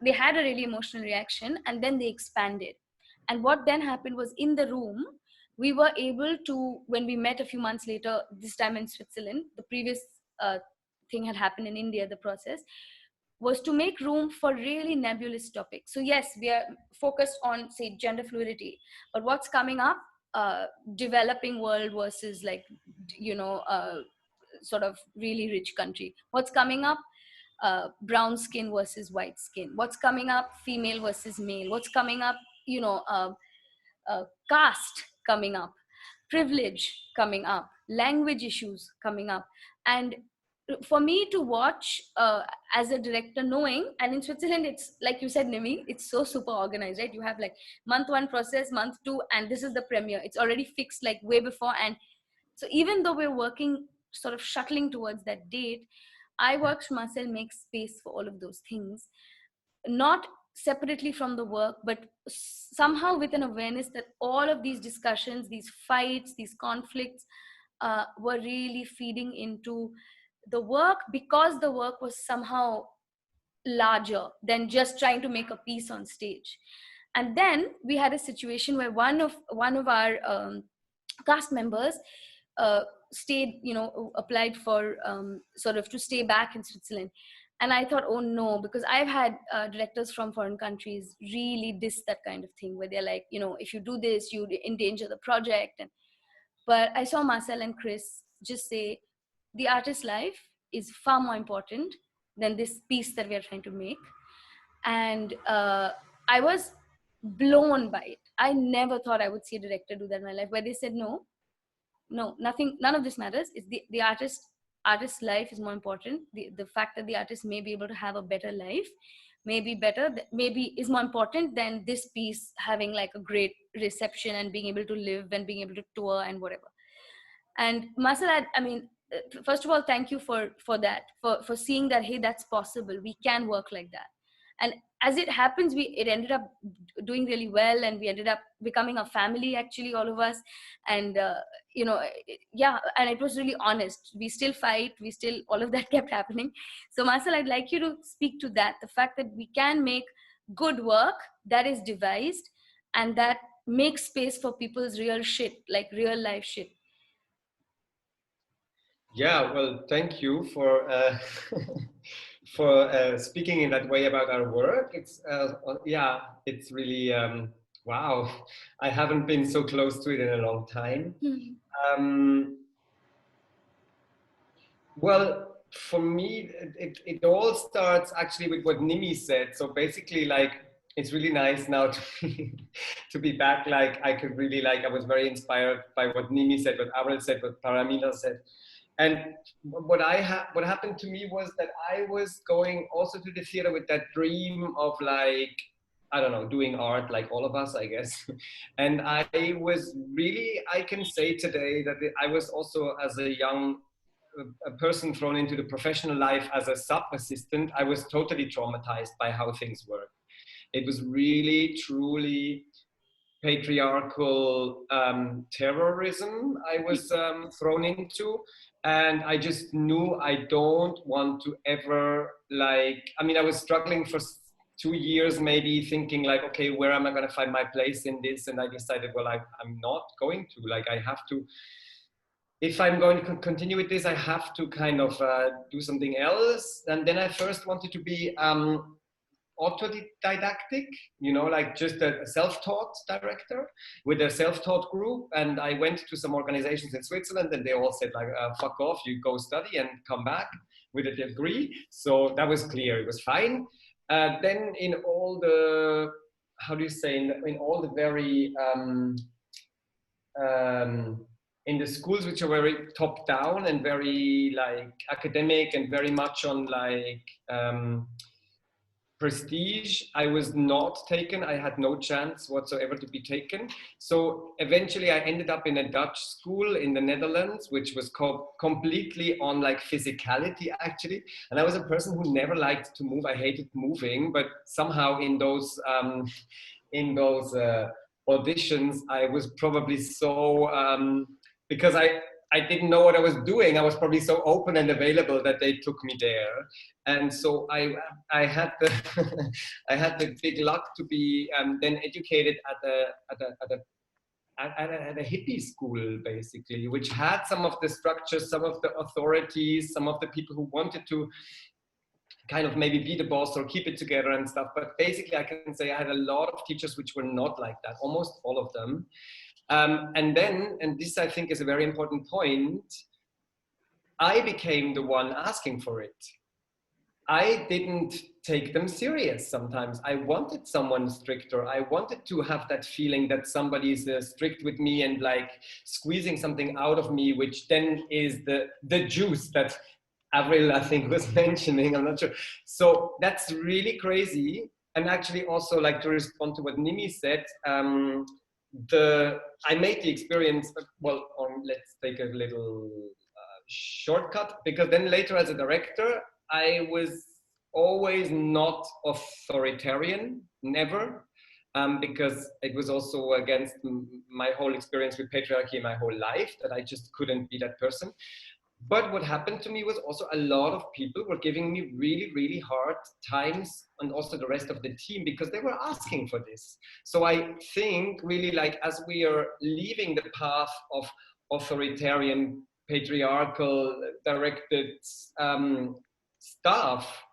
They had a really emotional reaction, and then they expanded. And what then happened was, in the room, we were able to, when we met a few months later, this time in Switzerland, the previous thing had happened in India, the process was to make room for really nebulous topics. So yes, we are focused on, say, gender fluidity, but what's coming up, developing world versus, like, you know, sort of really rich country. What's coming up, brown skin versus white skin. What's coming up, female versus male. What's coming up, you know, caste coming up, privilege coming up, language issues coming up, and for me to watch as a director, knowing, and in Switzerland, it's like you said, Nimi, it's so super organized, right? You have like month 1 process, month 2, and this is the premiere. It's already fixed like way before. And so even though we're working, sort of shuttling towards that date, I watched Marcel make space for all of those things, not separately from the work, but somehow with an awareness that all of these discussions, these fights, these conflicts were really feeding into the work, because the work was somehow larger than just trying to make a piece on stage. And then we had a situation where one of our cast members stayed, applied for sort of to stay back in Switzerland. And I thought, oh no, because I've had directors from foreign countries really diss that kind of thing, where they're like, if you do this, you endanger the project. But I saw Marcel and Chris just say, the artist's life is far more important than this piece that we are trying to make. And I was blown by it. I never thought I would see a director do that in my life, where they said, no, nothing, none of this matters. It's the artist's life is more important. The fact that the artist may be able to have a better life, maybe is more important than this piece having like a great reception and being able to live and being able to tour and whatever. And Marcel, I mean, first of all, thank you for that, for seeing that, hey, that's possible. We can work like that. And as it happens, it ended up doing really well, and we ended up becoming a family, actually, all of us. And yeah, and it was really honest. We still fight, all of that kept happening. So Marcel, I'd like you to speak to that, the fact that we can make good work that is devised and that makes space for people's real shit, like real life shit. Yeah, well, thank you for for speaking in that way about our work. It's yeah, it's really wow. I haven't been so close to it in a long time. Well, for me, it all starts actually with what Nimi said. So basically, like, it's really nice now to be back. Like, I could really, like, I was very inspired by what Nimi said, what Avril said, what Paramita said. And what happened to me was that I was going also to the theater with that dream of, like, I don't know, doing art like all of us, I guess. And I was really, I can say today that I was also, as a young person thrown into the professional life as a sub-assistant, I was totally traumatized by how things work. It was really, truly patriarchal terrorism I was thrown into. And I just knew I don't want to ever, like, I mean, I was struggling for 2 years, maybe, thinking like, okay, where am I going to find my place in this? And I decided, well, I'm not going to, like, I have to, if I'm going to continue with this, I have to kind of do something else. And then I first wanted to be autodidactic, like just a self-taught director with a self-taught group. And I went to some organizations in Switzerland, and they all said, like, fuck off, you go study and come back with a degree. So that was clear, it was fine. Then in all the, how do you say, in all the very, in the schools which are very top down and very like academic and very much on like prestige, I was not taken. I had no chance whatsoever to be taken. So eventually I ended up in a Dutch school in the Netherlands, which was completely on like physicality actually. And I was a person who never liked to move. I hated moving, but somehow in those auditions, I was probably so, because I didn't know what I was doing. I was probably so open and available that they took me there. And so I had the I had the big luck to be then educated at a hippie school, basically, which had some of the structures, some of the authorities, some of the people who wanted to kind of maybe be the boss or keep it together and stuff. But basically, I can say I had a lot of teachers which were not like that, almost all of them. And then, and this I think is a very important point, I became the one asking for it. I didn't take them serious sometimes. I wanted someone stricter. I wanted to have that feeling that somebody is strict with me and like squeezing something out of me, which then is the juice that Avril, I think, was mentioning, I'm not sure. So that's really crazy. And actually also, like, to respond to what Nimi said, I made the experience, well, let's take a little shortcut, because then later as a director, I was always not authoritarian, never, because it was also against my whole experience with patriarchy my whole life, that I just couldn't be that person. But what happened to me was also a lot of people were giving me really, really hard times, and also the rest of the team, because they were asking for this. So I think really, like, as we are leaving the path of authoritarian, patriarchal, directed stuff,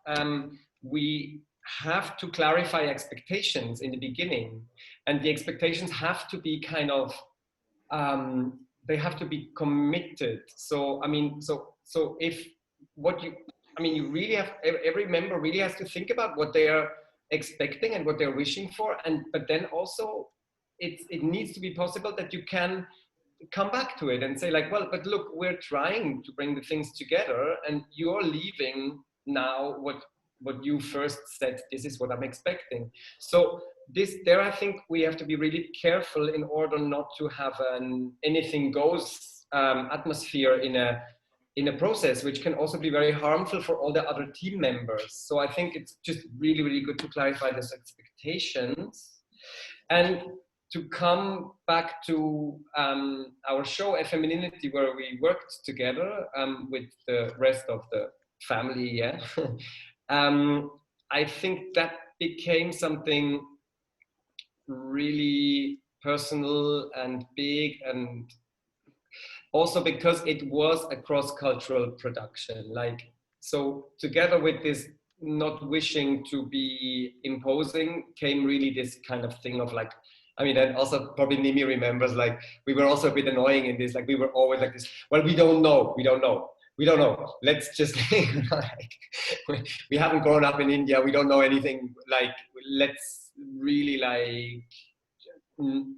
we have to clarify expectations in the beginning. And the expectations have to be kind of, they have to be committed. So, I mean, so if what you, I mean, you really have, every member really has to think about what they are expecting and what they're wishing for. But then also it needs to be possible that you can come back to it and say, like, well, but look, we're trying to bring the things together, and you're leaving now what you first said, this is what I'm expecting. So there I think we have to be really careful in order not to have an anything goes atmosphere in a process, which can also be very harmful for all the other team members. So I think it's just really, really good to clarify those expectations. And to come back to our show, Effemininity, where we worked together with the rest of the family, yeah. I think that became something really personal and big, and also because it was a cross-cultural production. Like, so together with this not wishing to be imposing came really this kind of thing of like, I mean, and also probably Nimi remembers, like, we were also a bit annoying in this, like, we were always like this, well, we don't know. Let's just, like, we haven't grown up in India. We don't know anything. Like, let's really, like,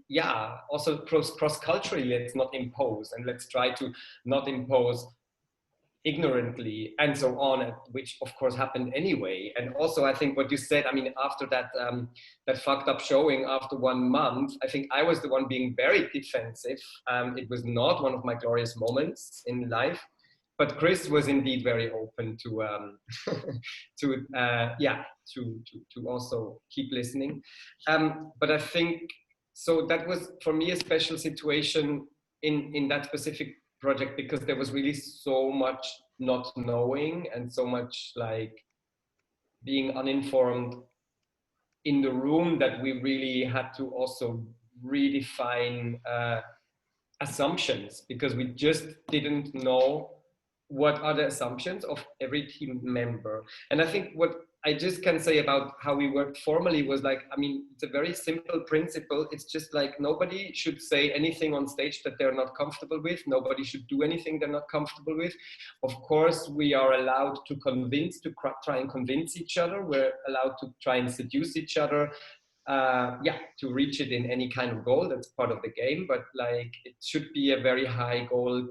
yeah, also cross-culturally, let's not impose, and let's try to not impose ignorantly and so on, which of course happened anyway. And also I think what you said, I mean, after that that fucked up showing after 1 month, I think I was the one being very defensive. It was not one of my glorious moments in life, but Chris was indeed very open to to also keep listening. But I think, so that was for me a special situation in that specific project, because there was really so much not knowing and so much like being uninformed in the room, that we really had to also redefine assumptions, because we just didn't know what are the assumptions of every team member. And I think what I just can say about how we worked formally was like, I mean, it's a very simple principle. It's just like, nobody should say anything on stage that they're not comfortable with. Nobody should do anything they're not comfortable with. Of course, we are allowed to try and convince each other. We're allowed to try and seduce each other. To reach it in any kind of goal. That's part of the game. But like, it should be a very high goal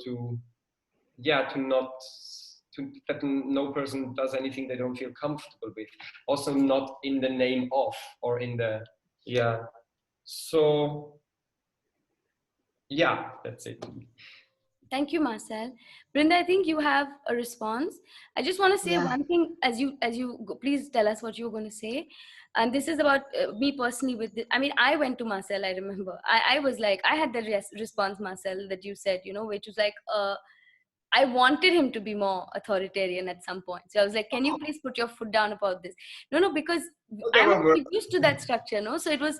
that no person does anything they don't feel comfortable with. Also not in the name of, or in the, So, that's it. Thank you, Marcel. Brinda, I think you have a response. I just want to say one thing as you go, please tell us what you were going to say. And this is about me personally with I mean, I went to Marcel, I remember. I was like, I had the response, Marcel, that you said, you know, which was like, I wanted him to be more authoritarian at some point. So I was like, can you please put your foot down about this? No, because I'm used to that structure, no? So it was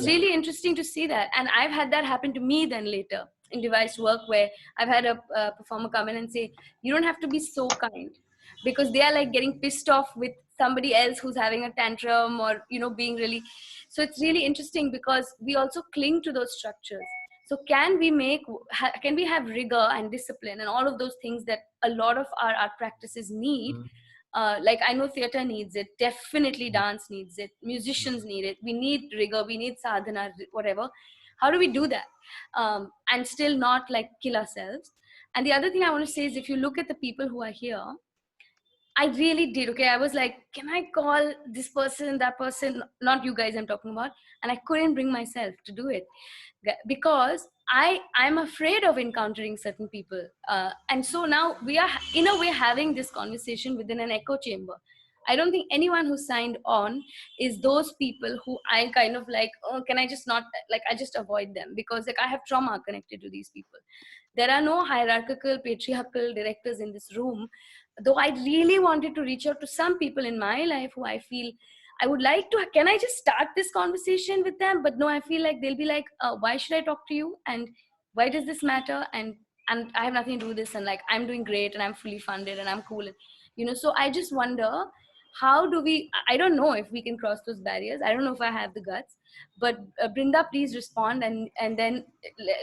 really interesting to see that. And I've had that happen to me then later in devised work, where I've had a performer come in and say, you don't have to be so kind, because they are like getting pissed off with somebody else who's having a tantrum, or, you know, being really, so it's really interesting because we also cling to those structures. So can we have rigor and discipline and all of those things that a lot of our art practices need? Like, I know theater needs it, definitely dance needs it, musicians need it. We need rigor, we need sadhana, whatever. How do we do that and still not like kill ourselves? And the other thing I want to say is, if you look at the people who are here, I really did. Okay, I was like, can I call this person, that person? Not you guys I'm talking about. And I couldn't bring myself to do it because I'm afraid of encountering certain people. And so now we are in a way having this conversation within an echo chamber. I don't think anyone who signed on is those people who I kind of like, oh, can I just not, like, I just avoid them because like I have trauma connected to these people. There are no hierarchical, patriarchal directors in this room, though I really wanted to reach out to some people in my life who I feel I would like to, can I just start this conversation with them? But no, I feel like they'll be like, why should I talk to you? And why does this matter? And I have nothing to do with this. And like, I'm doing great and I'm fully funded and I'm cool. And, you know, so I just wonder, how do we, I don't know if we can cross those barriers. I don't know if I have the guts, but Brinda, please respond. And then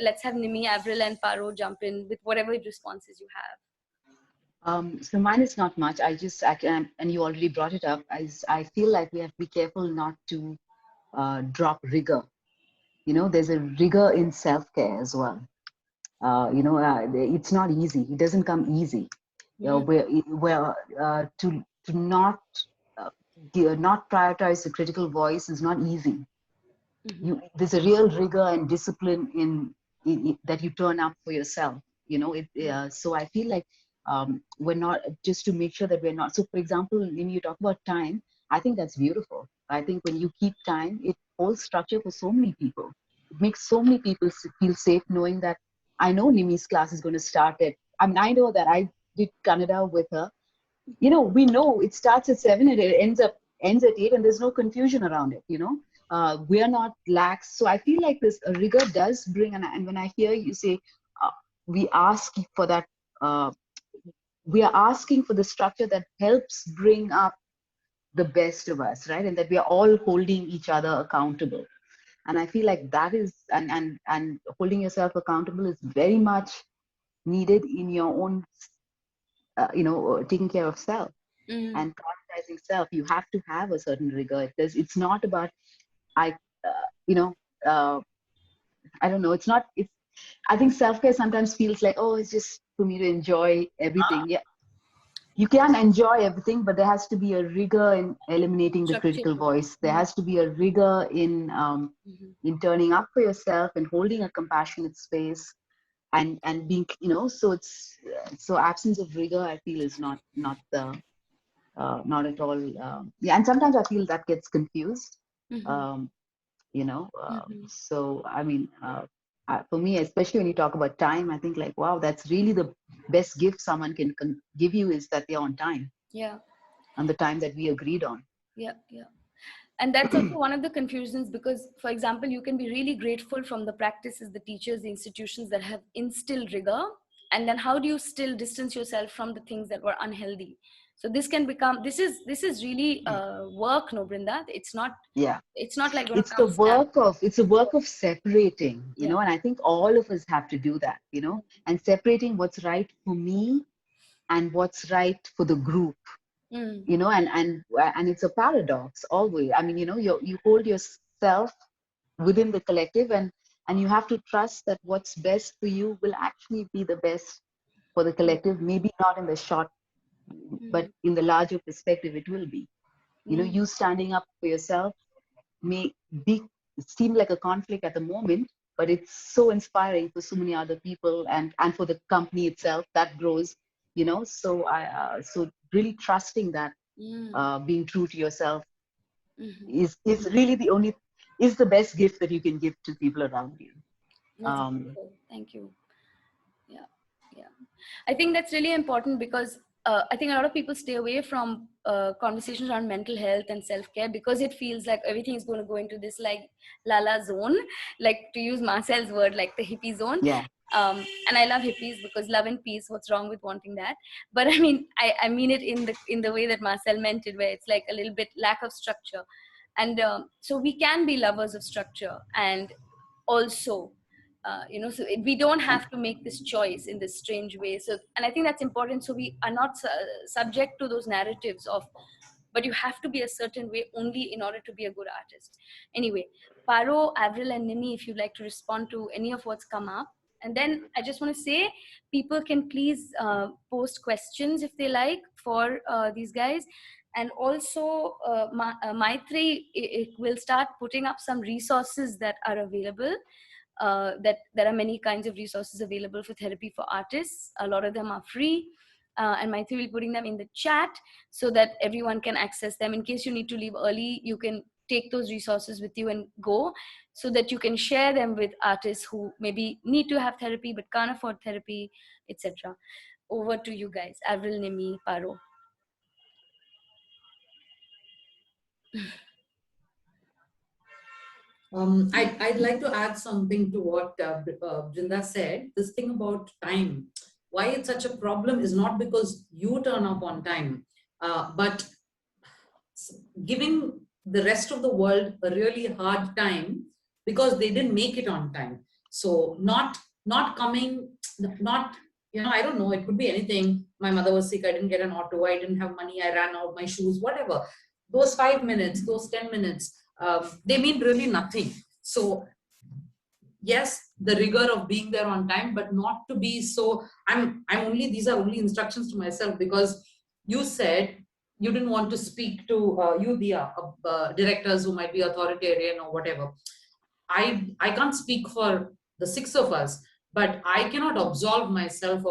let's have Nimi, Avril and Paro jump in with whatever responses you have. So mine is not much. And you already brought it up. I feel like we have to be careful not to drop rigor. You know, there's a rigor in self-care as well. It's not easy. It doesn't come easy. To not not prioritize the critical voice is not easy. There's a real rigor and discipline in that you turn up for yourself. You know, so I feel like we're not, just to make sure that we're not. So, for example, when you talk about time, I think that's beautiful. I think when you keep time, it holds structure for so many people. It makes so many people feel safe knowing that I know Nimi's class is going to start at, I mean, I know that I did Kannada with her. You know, we know it starts at 7 and it ends at 8, and there's no confusion around it, you know. We are not lax. So I feel like this rigor does bring, and when I hear you say, we ask for that, we are asking for the structure that helps bring up the best of us, right? And that we are all holding each other accountable. And I feel like that is, and holding yourself accountable is very much needed in your own, taking care of self and prioritizing self. You have to have a certain rigor. It's not about, I don't know. I think self-care sometimes feels like, oh, it's just for me to enjoy everything. Yeah. You can enjoy everything, but there has to be a rigor in eliminating the critical voice. There has to be a rigor in turning up for yourself and holding a compassionate space, and being, so absence of rigor, I feel, is not at all. And sometimes I feel that gets confused. So I mean, for me, especially when you talk about time, I think like, wow, that's really the best gift someone can give you, is that they're on time. Yeah. On the time that we agreed on. Yeah. And that's also one of the confusions, because, for example, you can be really grateful from the practices, the teachers, the institutions that have instilled rigor. And then how do you still distance yourself from the things that were unhealthy? So this can become, this is really work, no, Brinda? It's not, it's not like it's a work of separating, you know, and I think all of us have to do that, you know, and separating what's right for me and what's right for the group. You know, and it's a paradox always. I mean, you know, you hold yourself within the collective, and you have to trust that what's best for you will actually be the best for the collective. Maybe not in the short, but in the larger perspective, it will be. You know, you standing up for yourself may seem like a conflict at the moment, but it's so inspiring for so many other people, and for the company itself that grows. You know, so so really trusting that being true to yourself is really the best gift that you can give to people around you. Thank you. Yeah. I think that's really important, because I think a lot of people stay away from conversations around mental health and self-care, because it feels like everything is going to go into this like lala zone, like, to use Marcel's word, like the hippie zone. Yeah. And I love hippies because love and peace, what's wrong with wanting that? But I mean, I mean it in the way that Marcel meant it, where it's like a little bit lack of structure. And so we can be lovers of structure, and also so we don't have to make this choice in this strange way. So, and I think that's important. So we are not subject to those narratives of, but you have to be a certain way only in order to be a good artist. Anyway, Paro, Avril and Nimi, if you'd like to respond to any of what's come up, And then I just want to say, people can please post questions if they like for these guys. And also, Maitri will start putting up some resources that are available. That there are many kinds of resources available for therapy for artists. A lot of them are free. And Maitri will be putting them in the chat so that everyone can access them. In case you need to leave early, you can take those resources with you and go, so that you can share them with artists who maybe need to have therapy but can't afford therapy, etc. Over to you guys. Avril, Nimi, Paro. I'd like to add something to what Brinda said. This thing about time, why it's such a problem is not because you turn up on time, but giving the rest of the world a really hard time because they didn't make it on time. So not coming, not, you know, I don't know, it could be anything. My mother was sick, I didn't get an auto, I didn't have money, I ran out my shoes, whatever. Those 5 minutes, those 10 minutes, they mean really nothing. So yes, the rigor of being there on time, but not to be so, these are only instructions to myself, because you said you didn't want to speak to you, Diya, directors who might be authoritarian or whatever. I can't speak for the 6 of us, but I cannot absolve myself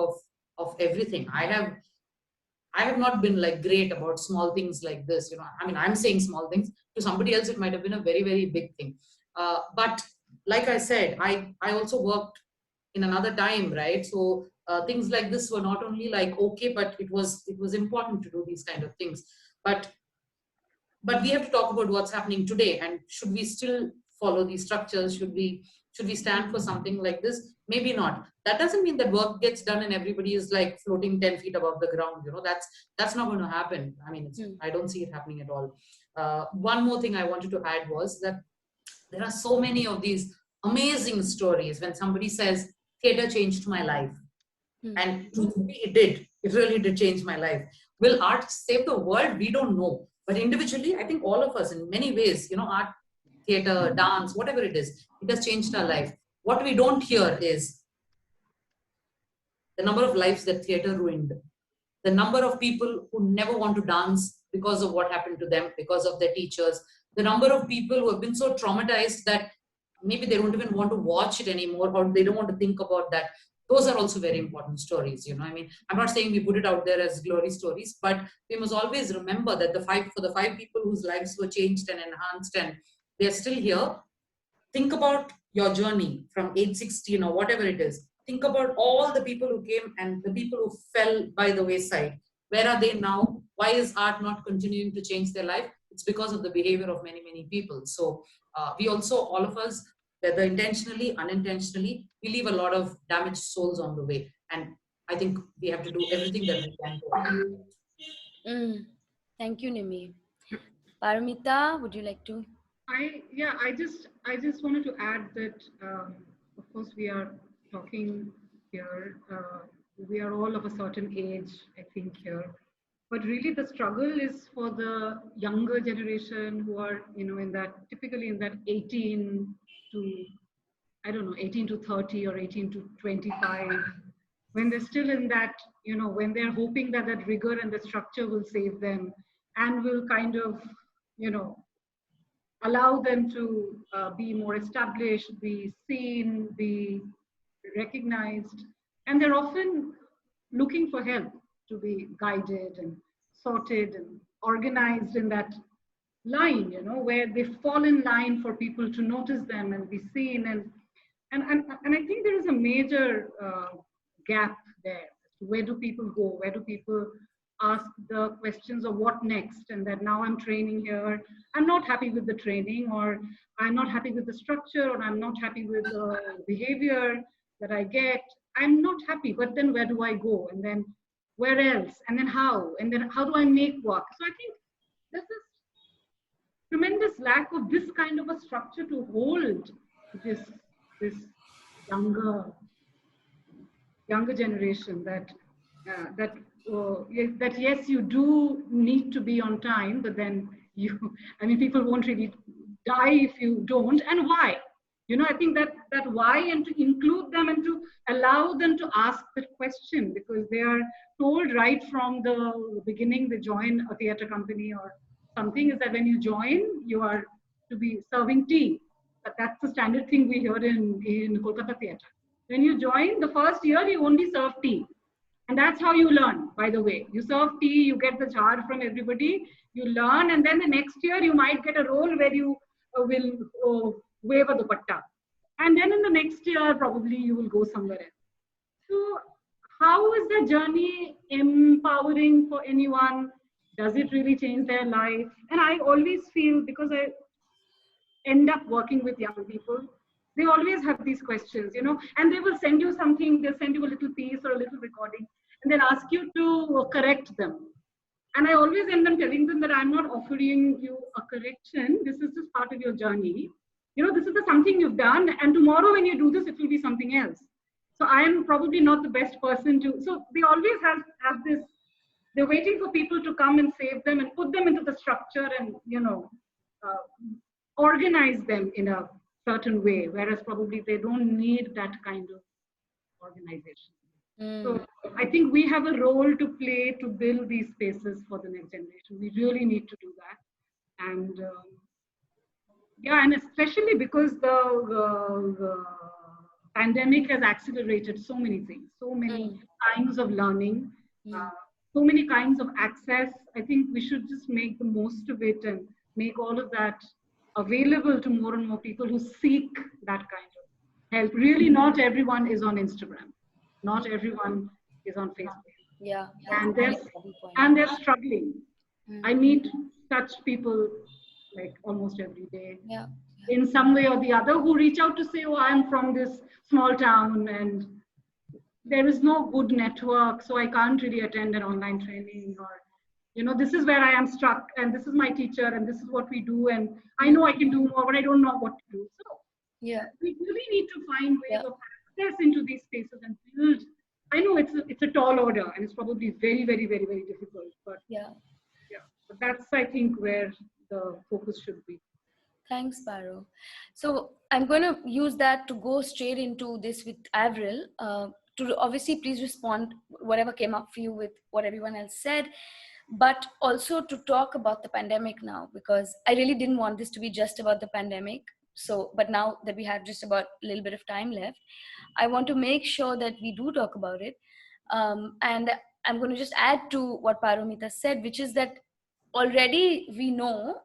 of everything. I have not been like great about small things like this, you know. I mean, I'm saying small things. To somebody else, it might have been a very, very big thing. But like I said, I also worked in another time, right? So things like this were not only like okay, but it was important to do these kind of things. But we have to talk about what's happening today, and should we still follow these structures? Should we stand for something like this? Maybe not. That doesn't mean that work gets done and everybody is like floating 10 feet above the ground. You know, that's not going to happen. I mean, I don't see it happening at all. One more thing I wanted to add was that there are so many of these amazing stories when somebody says, theater changed my life. And truthfully, it did. It really did change my life. Will art save the world? We don't know. But individually, I think all of us in many ways, you know, art, theater, dance, whatever it is, it has changed our life. What we don't hear is the number of lives that theater ruined. The number of people who never want to dance because of what happened to them, because of their teachers. The number of people who have been so traumatized that maybe they don't even want to watch it anymore, or they don't want to think about that. Those are also very important stories, you know. I mean, I'm not saying we put it out there as glory stories, but we must always remember that for the 5 people whose lives were changed and enhanced and they're still here, think about your journey from age 16 or whatever it is. Think about all the people who came and the people who fell by the wayside. Where are they now? Why is art not continuing to change their life? It's because of the behavior of many, many people. So we also, all of us, whether intentionally, unintentionally, we leave a lot of damaged souls on the way. And I think we have to do everything that we can to. Thank you, Nimi. Paramita, would you like to? I just wanted to add that, of course, we are talking here. We are all of a certain age, I think, here. But really, the struggle is for the younger generation who are, you know, typically in that 18 to, I don't know, 18 to 30 or 18 to 25, when they're still in that, you know, when they're hoping that that rigor and the structure will save them and will kind of, you know, allow them to be more established, be seen, be recognized. And they're often looking for help to be guided and sorted and organized in that line, you know, where they fall in line for people to notice them and be seen. And I think there is a major gap there. Where do people go? Where do people ask the questions of what next? And that now I'm training here, I'm not happy with the training, or I'm not happy with the structure, or I'm not happy with the behavior that I get. I'm not happy, but then where do I go? And then where else? And then how? And then how do I make work? So I think there's this tremendous lack of this kind of a structure to hold this younger generation, that yes, you do need to be on time, but then people won't really die if you don't. And why? You know, I think that that why, and to include them and to allow them to ask the question, because they are told right from the beginning, they join a theater company or something, is that when you join, you are to be serving tea. But that's the standard thing we hear in Kolkata theater. When you join, the first year, you only serve tea. And that's how you learn, by the way. You serve tea, you get the jar from everybody, you learn, and then the next year you might get a role where you will wave a dupatta. And then in the next year, probably you will go somewhere else. So how is the journey empowering for anyone? Does it really change their life? And I always feel, because I end up working with young people, they always have these questions, you know, and they will send you something, they'll send you a little piece or a little recording, and they'll ask you to correct them. And I always end up telling them that I'm not offering you a correction. This is just part of your journey. You know, this is the something you've done, and tomorrow when you do this, it will be something else. So I am probably not the best person to, so they always have this, they're waiting for people to come and save them and put them into the structure and, you know, organize them in a certain way, whereas probably they don't need that kind of organization. So I think we have a role to play to build these spaces for the next generation. We really need to do that. And yeah, and especially because the pandemic has accelerated so many things, so many kinds of learning, so many kinds of access. I think we should just make the most of it and make all of that available to more and more people who seek that kind of help. Really, not everyone is on Instagram. Not everyone is on Facebook. Yeah. And they're struggling. I meet such people like almost every day. Yeah. In some way or the other, who reach out to say, oh, I'm from this small town and there is no good network, so I can't really attend an online training, or, you know, this is where I am stuck and this is my teacher and this is what we do and I know I can do more, but I don't know what to do. So yeah, we really need to find ways of access into these spaces and build. I know it's a tall order and it's probably very, very, very, very difficult, but but that's, I think, where the focus should be. Thanks, Paro. So I'm going to use that to go straight into this with Avril. To obviously please respond whatever came up for you with what everyone else said, but also to talk about the pandemic now, because I really didn't want this to be just about the pandemic. So, but now that we have just about a little bit of time left, I want to make sure that we do talk about it. And I'm going to just add to what Paramita said, which is that already we know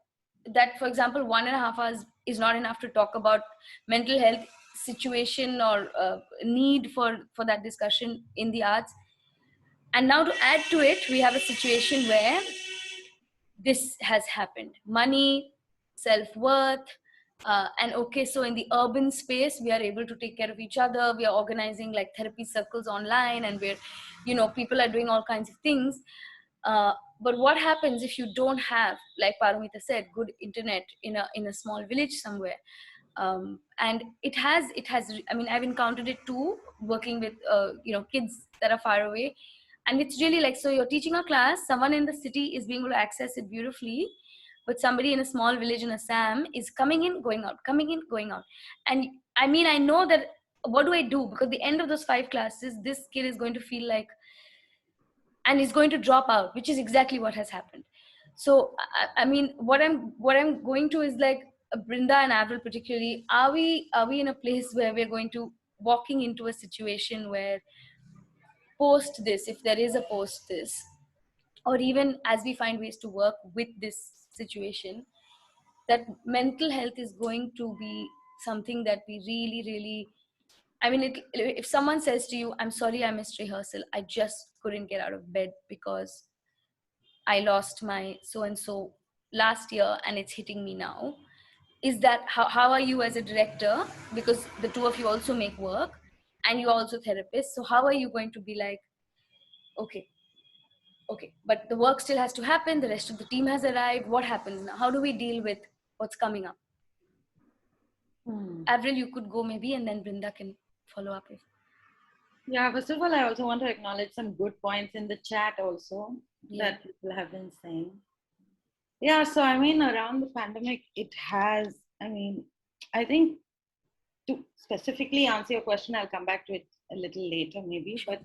that, for example, 1.5 hours is not enough to talk about mental health situation or need for that discussion in the arts. And now to add to it, we have a situation where this has happened. Money, self-worth, and okay, so in the urban space, we are able to take care of each other. We are organizing like therapy circles online, and we're, you know, people are doing all kinds of things. But what happens if you don't have, like Paramita said, good internet in a small village somewhere? And it has, I mean, I've encountered it too, working with, you know, kids that are far away. And it's really like, so you're teaching a class, someone in the city is being able to access it beautifully, but somebody in a small village in Assam is coming in, going out, coming in, going out. And I mean, I know that, what do I do? Because the end of those 5 classes, this kid is going to feel like, and is going to drop out, which is exactly what has happened. So, I mean, what I'm going to is like, Brinda and Avril particularly, are we in a place where we're going to walking into a situation where post this, if there is a post this, or even as we find ways to work with this situation, that mental health is going to be something that we really, really, I mean, if someone says to you, I'm sorry, I missed rehearsal, I just couldn't get out of bed because I lost my so-and-so last year and it's hitting me now. Is that, how are you as a director? Because the two of you also make work and you're also therapists. So how are you going to be like, okay, but the work still has to happen. The rest of the team has arrived. What happens now? How do we deal with what's coming up? Avril, you could go maybe, and then Brinda can follow up. Yeah, first of all, I also want to acknowledge some good points in the chat also that people have been saying. Yeah, so I mean, around the pandemic, it has, I mean, I think to specifically answer your question, I'll come back to it a little later maybe, but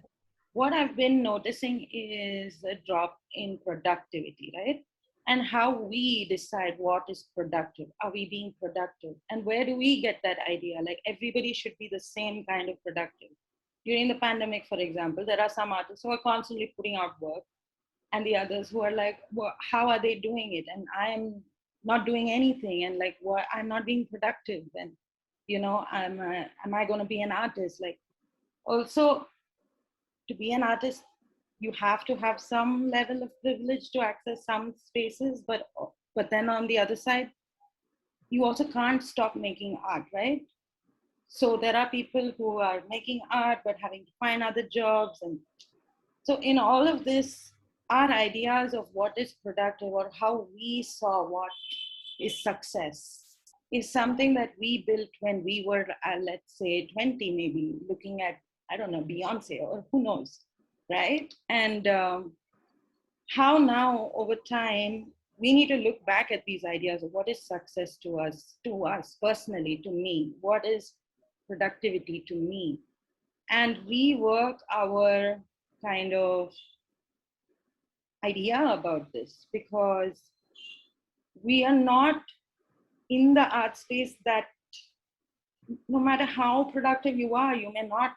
what I've been noticing is a drop in productivity, right? And how we decide what is productive. Are we being productive? And where do we get that idea? Like everybody should be the same kind of productive. During the pandemic, for example, there are some artists who are constantly putting out work, and the others who are like, well, how are they doing it? And I'm not doing anything, and like, what? I'm not being productive. And you know, am I going to be an artist? Like, also, to be an artist, you have to have some level of privilege to access some spaces, but then on the other side, you also can't stop making art, right? So there are people who are making art but having to find other jobs. And so in all of this, our ideas of what is productive or how we saw what is success is something that we built when we were, let's say 20 maybe, looking at, I don't know, Beyonce or who knows, right? And how now over time, we need to look back at these ideas of what is success to us personally, to me, what is productivity to me, and rework our kind of idea about this, because we are not in the art space that no matter how productive you are, you may not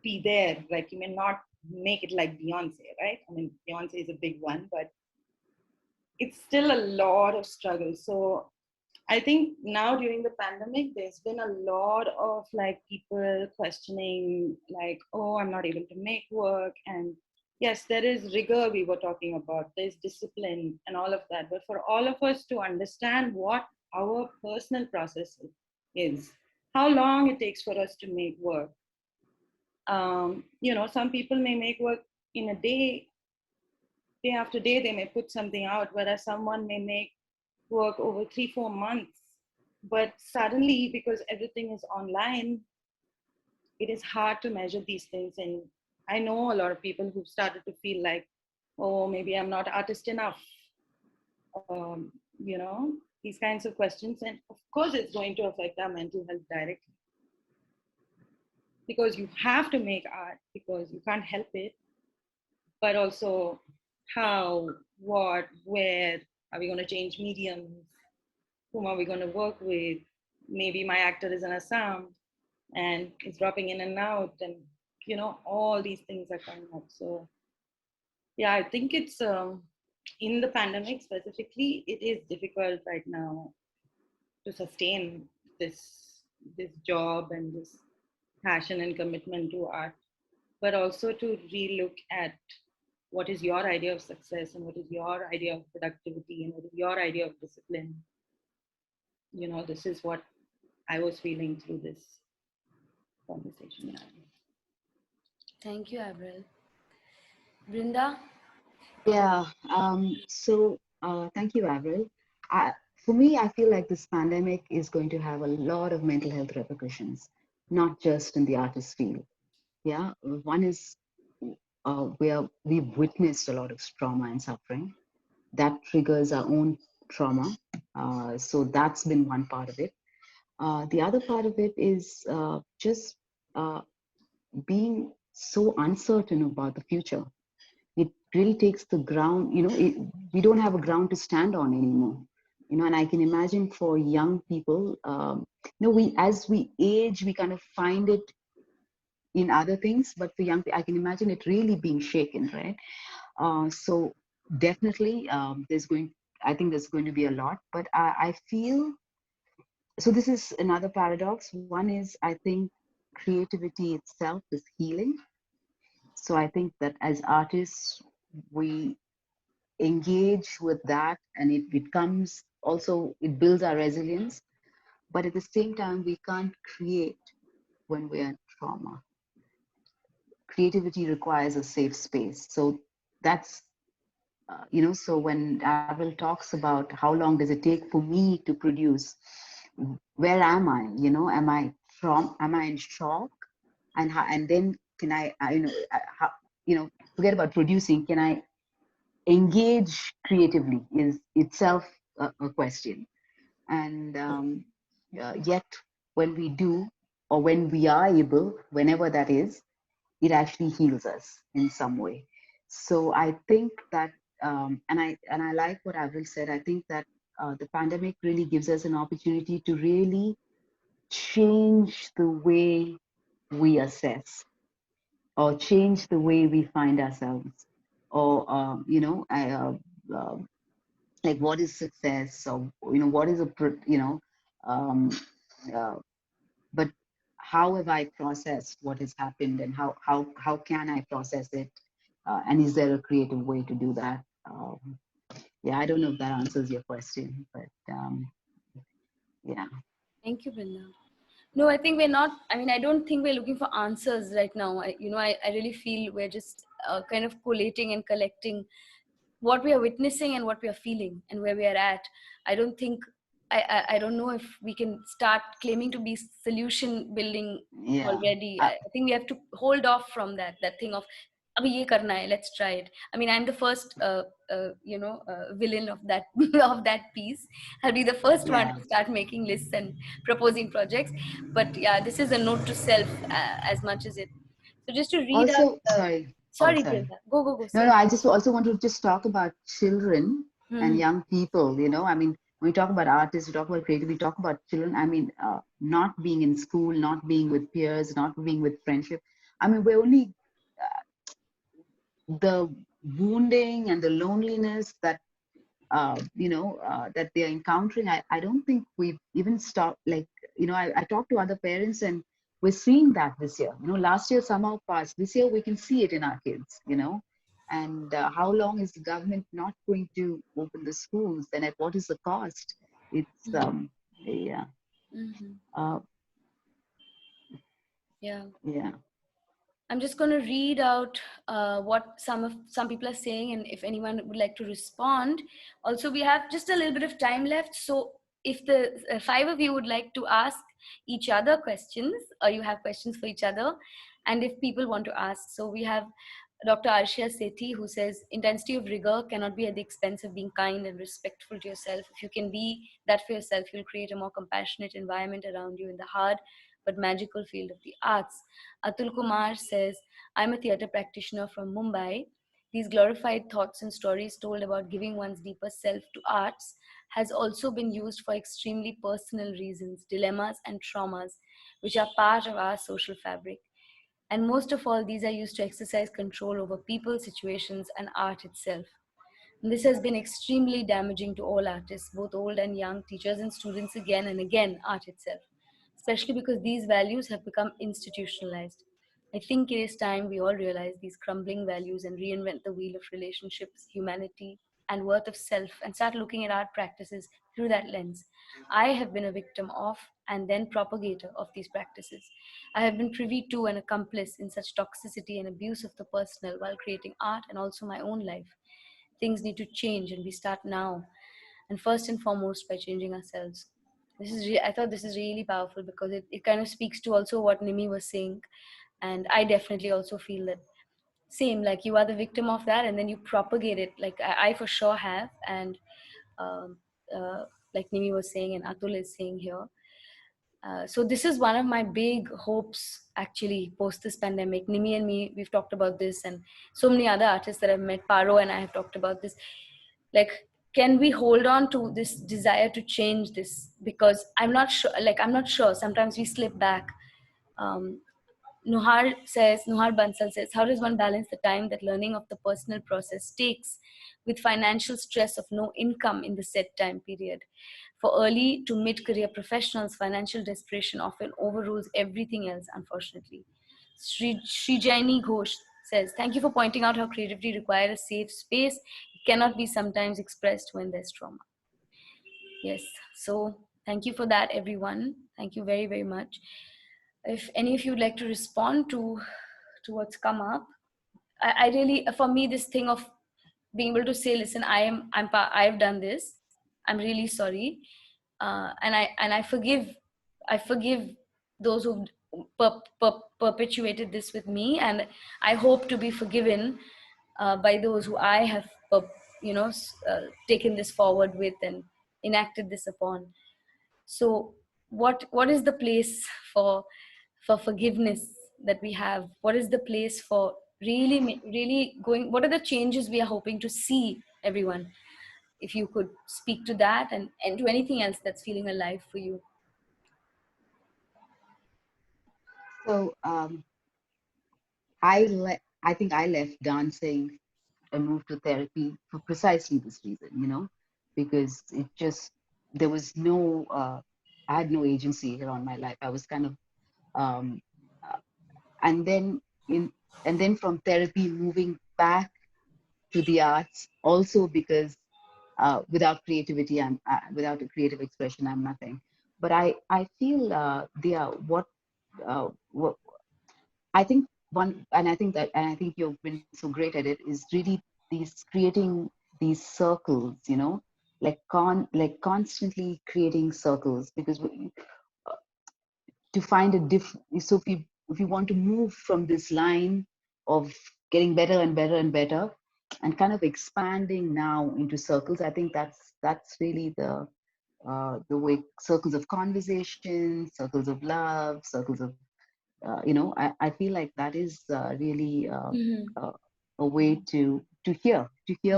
be there. Like you may not make it like Beyonce, right? I mean, Beyonce is a big one, but it's still a lot of struggle. So I think now during the pandemic, there's been a lot of like people questioning like, oh, I'm not able to make work. And yes, there is rigor we were talking about, there's discipline and all of that. But for all of us to understand what our personal process is, how long it takes for us to make work. You know, some people may make work in a day after day, they may put something out, whereas someone may make work over 3-4 months. But suddenly, because everything is online, it is hard to measure these things. And I know a lot of people who've started to feel like, oh, maybe I'm not artist enough. You know, these kinds of questions. And of course, it's going to affect our mental health directly. Because you have to make art, because you can't help it. But also, how, what, where, are we going to change mediums? Whom are we going to work with? Maybe my actor is in Assam and it's dropping in and out, and you know, all these things are coming up. So yeah, I think it's in the pandemic specifically, it is difficult right now to sustain this job and this passion and commitment to art, but also to relook at what is your idea of success and what is your idea of productivity and what is your idea of discipline. You know, this is what I was feeling through this conversation. Thank you, Avril. Brinda? Yeah, thank you, Avril. For me, I feel like this pandemic is going to have a lot of mental health repercussions, not just in the artist field. Yeah, one is where we've witnessed a lot of trauma and suffering. That triggers our own trauma. So that's been one part of it. The other part of it is just being so uncertain about the future. It really takes the ground, you know, we don't have a ground to stand on anymore. You know, and I can imagine for young people, you know, as we age, we kind of find it in other things, but for young people, I can imagine it really being shaken, right? So definitely, I think there's going to be a lot, but I feel, so this is another paradox. One is, I think creativity itself is healing. So I think that as artists, we engage with that, and it becomes also, it builds our resilience. But at the same time, we can't create when we're in trauma. Creativity requires a safe space. So that's, you know, so when Avril talks about how long does it take for me to produce, where am I? You know, am I in shock? And then can you know, forget about producing, can I engage creatively is itself a question. And yet when we do, or when we are able, whenever that is, it actually heals us in some way. So I think that, and I like what Avril said. I think that the pandemic really gives us an opportunity to really change the way we assess, or change the way we find ourselves, or uh, like what is success, or what is um, uh, but how have I processed what has happened, and how can I process it, and is there a creative way to do that? Yeah, I don't know if that answers your question, but yeah. Thank you, Brinda. No, I think we're not, I mean, I don't think we're looking for answers right now. I really feel we're just kind of collating and collecting what we are witnessing and what we are feeling and where we are at. I don't think, I don't know if we can start claiming to be solution building Yeah. already. I think we have to hold off from that thing of, abhi ye karna hai, let's try it. I mean, I'm the first, villain of that of that piece. I'll be the first one Yeah. to start making lists and proposing projects. But yeah, this is a note to self as much as it. So just to read out. Also, sorry. Oh, Sorry, sorry. Brinda. Go. No, Say. no, I just also want to just talk about children and Hmm. young people. I mean, when we talk about artists, we talk about creative, we talk about children. I mean, not being in school, not being with peers, not being with friendship. I mean, we're only the wounding and the loneliness that that they're encountering. I don't think we've even stopped. Like, I talk to other parents, and we're seeing that this year. Last year somehow passed. This year we can see it in our kids. And how long is the government not going to open the schools? And at what is the cost? It's yeah. Mm-hmm. Uh, Yeah. yeah. I'm just going to read out what some people are saying, and if anyone would like to respond. Also, we have just a little bit of time left, so if the five of you would like to ask each other questions, or you have questions for each other, and if people want to ask, so we have Dr. Arshia Sethi, who says intensity of rigor cannot be at the expense of being kind and respectful to yourself. If you can be that for yourself, you'll create a more compassionate environment around you in the hard but magical field of the arts. Atul Kumar says, I'm a theatre practitioner from Mumbai. These glorified thoughts and stories told about giving one's deeper self to arts has also been used for extremely personal reasons, dilemmas and traumas, which are part of our social fabric. And most of all, these are used to exercise control over people, situations, and art itself. And this has been extremely damaging to all artists, both old and young, teachers and students, again and again, art itself, especially because these values have become institutionalized. I think it is time we all realize these crumbling values and reinvent the wheel of relationships, humanity, and worth of self, and start looking at art practices through that lens. I have been a victim of and then propagator of these practices. I have been privy to and accomplice in such toxicity and abuse of the personal while creating art and also my own life. Things need to change, and we start now, and first and foremost by changing ourselves. I thought this is really powerful because it kind of speaks to also what Nimi was saying, and I definitely also feel that same, like you are the victim of that and then you propagate it, like I for sure have. And um, uh, like Nimi was saying and Atul is saying here, so this is one of my big hopes actually post this pandemic. Nimi and me, we've talked about this, and so many other artists that I've met, Paro and I have talked about this. Like, can we hold on to this desire to change this? Because I'm not sure. Sometimes we slip back. Um, Nuhar Bansal says, how does one balance the time that learning of the personal process takes with financial stress of no income in the set time period? For early to mid-career professionals, financial desperation often overrules everything else, unfortunately. Srijaini Ghosh says, thank you for pointing out how creativity requires a safe space. It cannot be sometimes expressed when there's trauma. Yes, so thank you for that, everyone. Thank you very, very much. If any of you would like to respond to what's come up, I really, for me, this thing of being able to say, listen, I've done this, I'm really sorry, and I forgive those who've perpetuated this with me, and I hope to be forgiven by those who I have taken this forward with and enacted this upon. So what is the place for forgiveness that we have? What is the place for really going? What are the changes we are hoping to see, everyone? If you could speak to that and to anything else that's feeling alive for you. So I think I left dancing and moved to therapy for precisely this reason, you know, because it just, there was no, I had no agency around my life. I was kind of, um, uh, and then and then from therapy moving back to the arts, also because without creativity, without a creative expression, I'm nothing. But I feel what I think and I think you've been so great at it, is really these creating these circles, you know, like constantly creating circles, because to find a different, so if you want to move from this line of getting better and better and better and kind of expanding now into circles, I think that's really the way, circles of conversation, circles of love, circles of you know, I feel like that is really a way to hear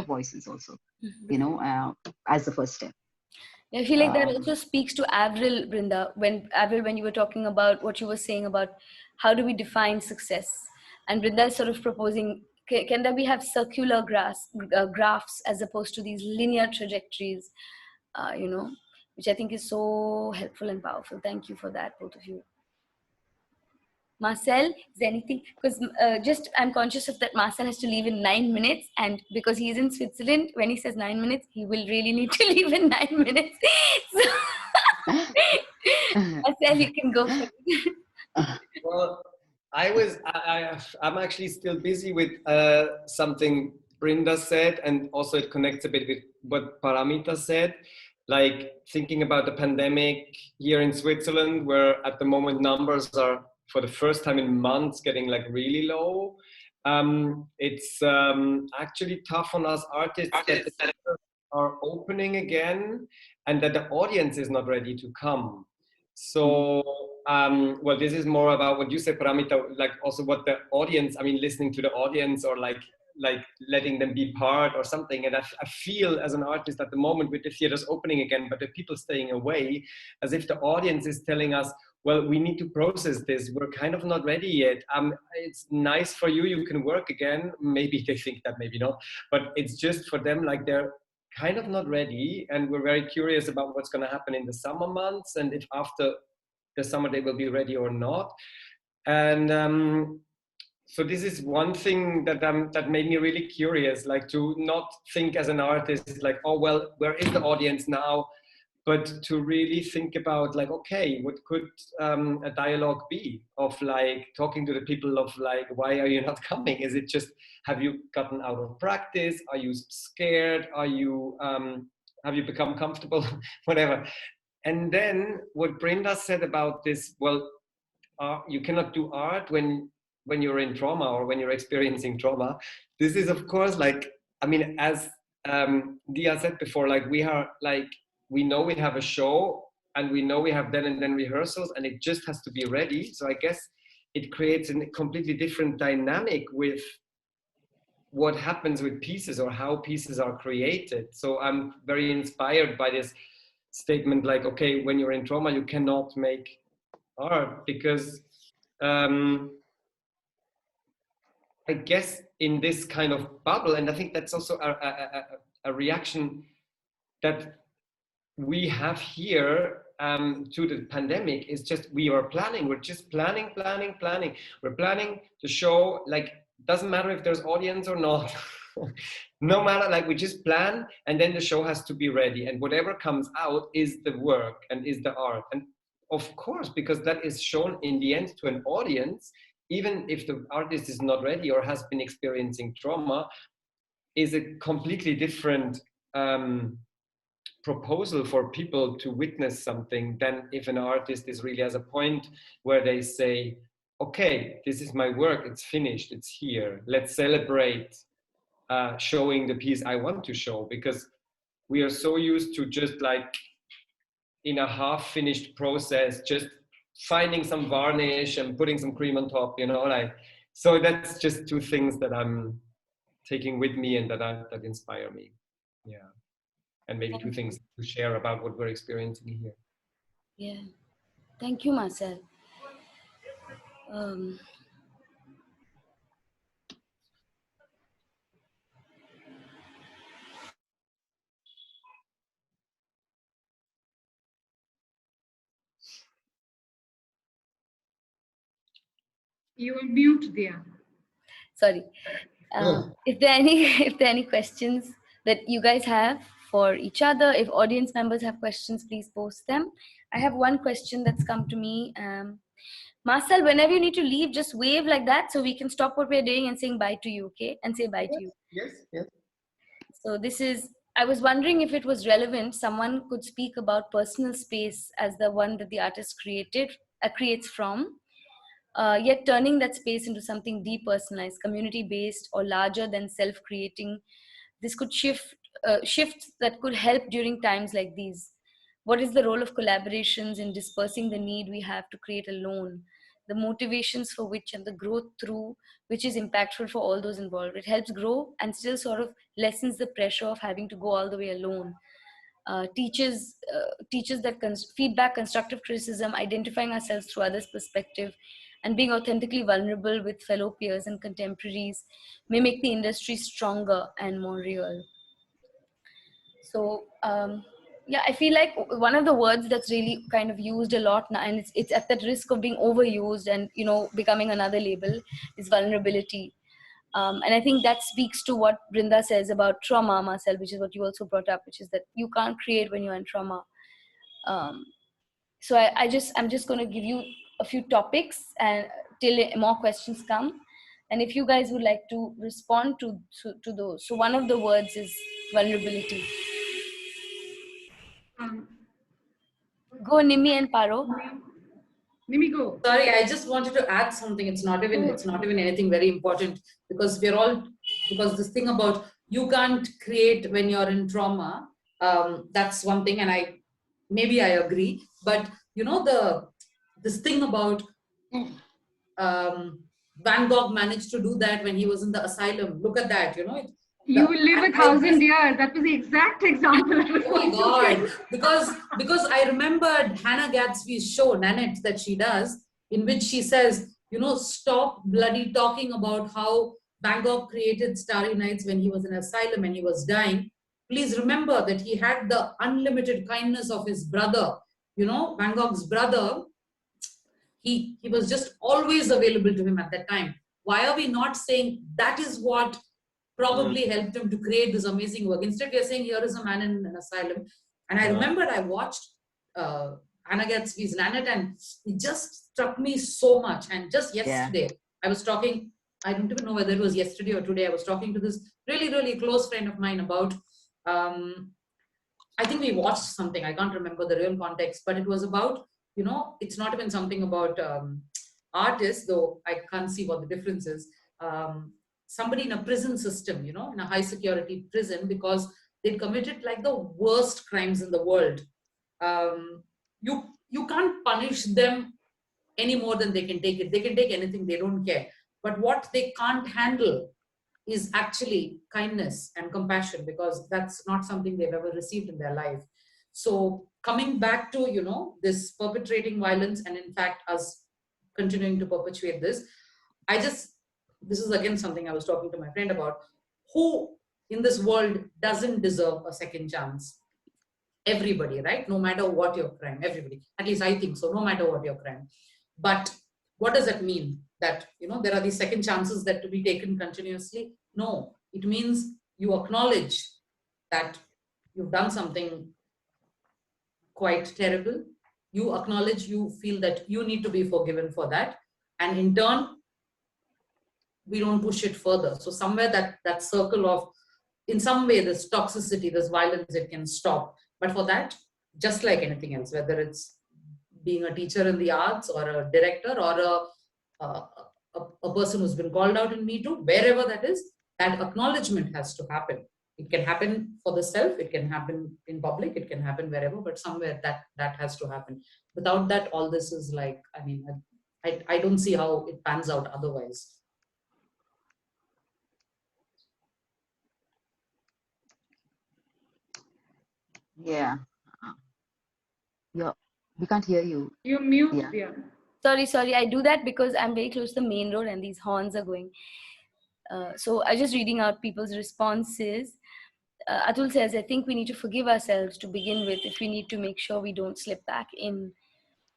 voices also, you know, as the first step. I feel like that also speaks to Avril, Brinda. When you were talking about what you were saying about how do we define success, and Brinda is sort of proposing, can there we have circular graphs as opposed to these linear trajectories, you know, which I think is so helpful and powerful. Thank you for that, both of you. Marcel, is there anything? Because just I'm conscious of that Marcel has to leave in 9 minutes, and because he's in Switzerland, when he says 9 minutes, he will really need to leave in 9 minutes. So, Marcel, you can go for it. Well, I'm actually still busy with something Brinda said, and also it connects a bit with what Paramita said, like thinking about the pandemic here in Switzerland, where at the moment numbers are, for the first time in months, getting like really low. It's actually tough on us artists that the theaters are opening again and that the audience is not ready to come. So, well, this is more about what you said, Paramita, like also what the audience, I mean, listening to the audience, or like letting them be part or something. And I feel as an artist at the moment, with the theaters opening again, but the people staying away, as if the audience is telling us, well, we need to process this. We're kind of not ready yet. It's nice for you, you can work again. Maybe they think that, maybe not. But it's just for them, like they're kind of not ready. And we're very curious about what's going to happen in the summer months, and if after the summer they will be ready or not. And so this is one thing that made me really curious, like to not think as an artist, like, oh, well, where is the audience now? But to really think about, like, okay, what could a dialogue be of, like, talking to the people of, like, why are you not coming? Is it just, have you gotten out of practice? Are you scared? Are you, have you become comfortable? Whatever. And then what Brinda said about this, well, you cannot do art when you're in trauma or when you're experiencing trauma. This is, of course, like, I mean, as Dia said before, like, we know we have a show, and we know we have then and then rehearsals, and it just has to be ready. So I guess it creates a completely different dynamic with what happens with pieces or how pieces are created. So I'm very inspired by this statement, like, okay, when you're in trauma, you cannot make art, because I guess in this kind of bubble, and I think that's also a reaction that we have here to the pandemic, is just we're just planning. We're planning the show, like, doesn't matter if there's audience or not. No matter, like, we just plan, and then the show has to be ready, and whatever comes out is the work and is the art. And of course, because that is shown in the end to an audience, even if the artist is not ready or has been experiencing trauma, is a completely different proposal for people to witness something than if an artist is really at a point where they say, okay, this is my work, it's finished, it's here, let's celebrate showing the piece I want to show. Because we are so used to just, like, in a half-finished process, just finding some varnish and putting some cream on top, you know, like, so that's just two things that I'm taking with me and that inspire me. Yeah. And maybe two things to share about what we're experiencing here. Yeah. Thank you, Marcel. You are mute, dear. Sorry. If there are any questions that you guys have for each other, if audience members have questions, please post them. I have one question that's come to me. Marcel, whenever you need to leave, just wave like that so we can stop what we're doing and saying bye to you, okay? And say bye to you. Yes, yes. So this is, I was wondering if it was relevant, someone could speak about personal space as the one that the artist creates from, yet turning that space into something depersonalized, community-based, or larger than self-creating. This could shifts that could help during times like these. What is the role of collaborations in dispersing the need we have to create alone? The motivations for which and the growth through which is impactful for all those involved. It helps grow and still sort of lessens the pressure of having to go all the way alone. Teaches that feedback, constructive criticism, identifying ourselves through others' perspective, and being authentically vulnerable with fellow peers and contemporaries may make the industry stronger and more real. So yeah, I feel like one of the words that's really kind of used a lot now, and it's at that risk of being overused and, you know, becoming another label, is vulnerability. And I think that speaks to what Brinda says about trauma, Marcel, which is what you also brought up, which is that you can't create when you're in trauma. So I'm just going to give you a few topics and till more questions come. And if you guys would like to respond to those. So one of the words is vulnerability. Go, Nimi and Paro. Nimi, go. Sorry, I just wanted to add something. It's not even anything very important, because because this thing about you can't create when you're in trauma, that's one thing, and I agree. But you know, this thing about Van Gogh managed to do that when he was in the asylum. Look at that, you know. You will live 1,000 years. That was the exact example I was going to God, because I remembered Hannah Gadsby's show, Nanette, that she does, in which she says, you know, stop bloody talking about how Van Gogh created Starry Nights when he was in asylum and he was dying. Please remember that he had the unlimited kindness of his brother. You know, Van Gogh's brother, he was just always available to him at that time. Why are we not saying that is what probably helped him to create this amazing work? Instead, we are saying here is a man in an asylum. And I remembered I watched Hannah Gadsby's Nanette, and it just struck me so much. And just yesterday, I was talking, I don't even know whether it was yesterday or today, I was talking to this really, really close friend of mine about, I think we watched something, I can't remember the real context, but it was about, you know, it's not even something about artists, though I can't see what the difference is. Somebody in a prison system, you know, in a high security prison, because they committed like the worst crimes in the world. You can't punish them any more than they can take it. They can take anything, they don't care. But what they can't handle is actually kindness and compassion, because that's not something they've ever received in their life. So coming back to, you know, this perpetrating violence, and in fact us continuing to perpetuate this, this is again something I was talking to my friend about. Who in this world doesn't deserve a second chance? Everybody, right? No matter what your crime, everybody. At least I think so, no matter what your crime. But what does that mean? That, you know, there are these second chances that to be taken continuously? No, it means you acknowledge that you've done something quite terrible. You acknowledge, you feel that you need to be forgiven for that. And in turn, we don't push it further. So somewhere that circle of, in some way, this toxicity, this violence, it can stop. But for that, just like anything else, whether it's being a teacher in the arts or a director or a person who's been called out in Me Too, wherever that is, that acknowledgement has to happen. It can happen for the self, it can happen in public, it can happen wherever, but somewhere that has to happen. Without that, all this is like, I mean, I don't see how it pans out otherwise. Yeah. We can't hear you. You're mute, Yeah. yeah. Sorry. I do that because I'm very close to the main road and these horns are going. So I'm just reading out people's responses. Atul says, I think we need to forgive ourselves to begin with if we need to make sure we don't slip back in.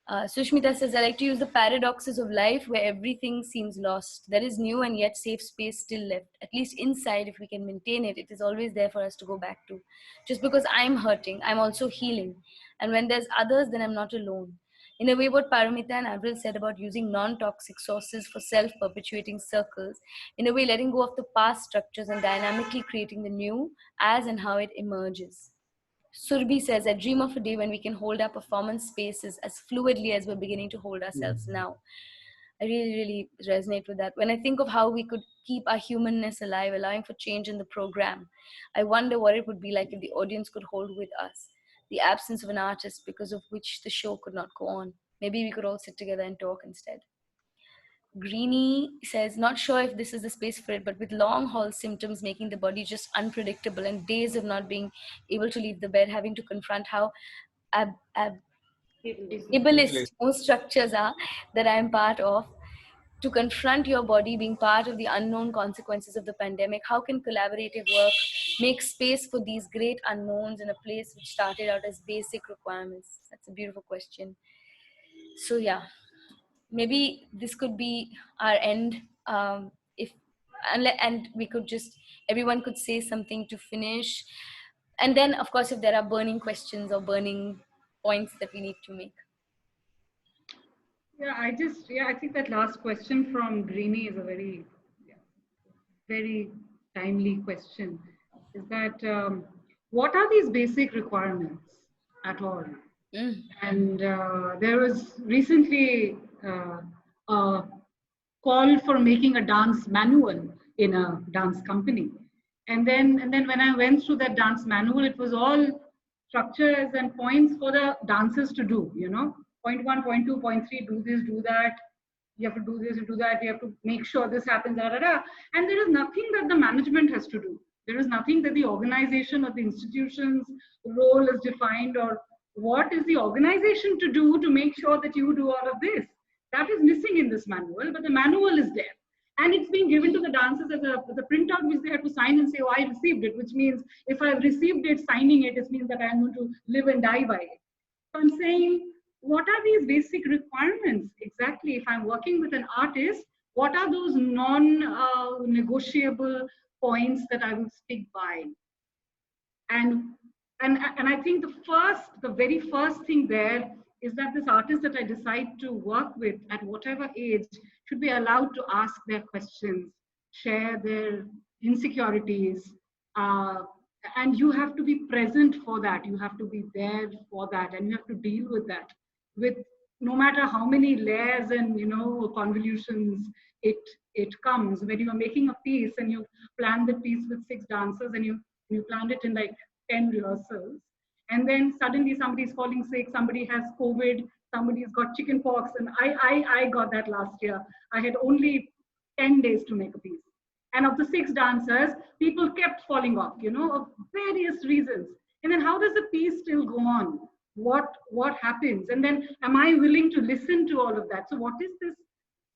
Sushmita says, I like to use the paradoxes of life where everything seems lost. There is new and yet safe space still left. At least inside, if we can maintain it, it is always there for us to go back to. Just because I'm hurting, I'm also healing. And when there's others, then I'm not alone. In a way, what Paramita and Avril said about using non-toxic sources for self-perpetuating circles, in a way, letting go of the past structures and dynamically creating the new as and how it emerges. Surbhi says, I dream of a day when we can hold our performance spaces as fluidly as we're beginning to hold ourselves now. I really resonate with that. When I think of how we could keep our humanness alive, allowing for change in the program, I wonder what it would be like if the audience could hold with us the absence of an artist because of which the show could not go on. Maybe we could all sit together and talk instead. Greenie says, not sure if this is the space for it, but with long haul symptoms making the body just unpredictable and days of not being able to leave the bed, having to confront how ableist most structures are that I am part of, to confront your body being part of the unknown consequences of the pandemic. How can collaborative work make space for these great unknowns in a place which started out as basic requirements? That's a beautiful question. So yeah, maybe this could be our end. And we could just, everyone could say something to finish. And then, of course, if there are burning questions or burning points that we need to make. Yeah, I think that last question from Greenie is a very, very timely question. Is that what are these basic requirements at all? And there was recently a call for making a dance manual in a dance company. And then when I went through that dance manual, it was all structures and points for the dancers to do, point 1, point 2, point 3, do this, do that. You have to do this, you do that. You have to make sure this happens, da, da, da. And there is nothing that the management has to do. There is nothing that the organization or the institution's role is defined, or what is the organization to do to make sure that you do all of this. That is missing in this manual, but the manual is there. And it's being given to the dancers as a printout which they have to sign and say, oh, I received it, which means if I've received it, signing it, it means that I'm going to live and die by it. So I'm saying, what are these basic requirements exactly? If I'm working with an artist, what are those non-negotiable points that I will stick by? And I think the very first thing there is that this artist that I decide to work with at whatever age should be allowed to ask their questions, share their insecurities, and you have to be present for that. You have to be there for that, and you have to deal with that, with no matter how many layers and convolutions it comes. When you are making a piece and you plan the piece with 6 dancers and you planned it in like 10 rehearsals, and then suddenly somebody's falling sick, somebody has COVID, somebody's got chicken pox, and I got that last year. I had only 10 days to make a piece. And of the 6 dancers, people kept falling off, of various reasons. And then how does the piece still go on? What happens? And then am I willing to listen to all of that? So what is this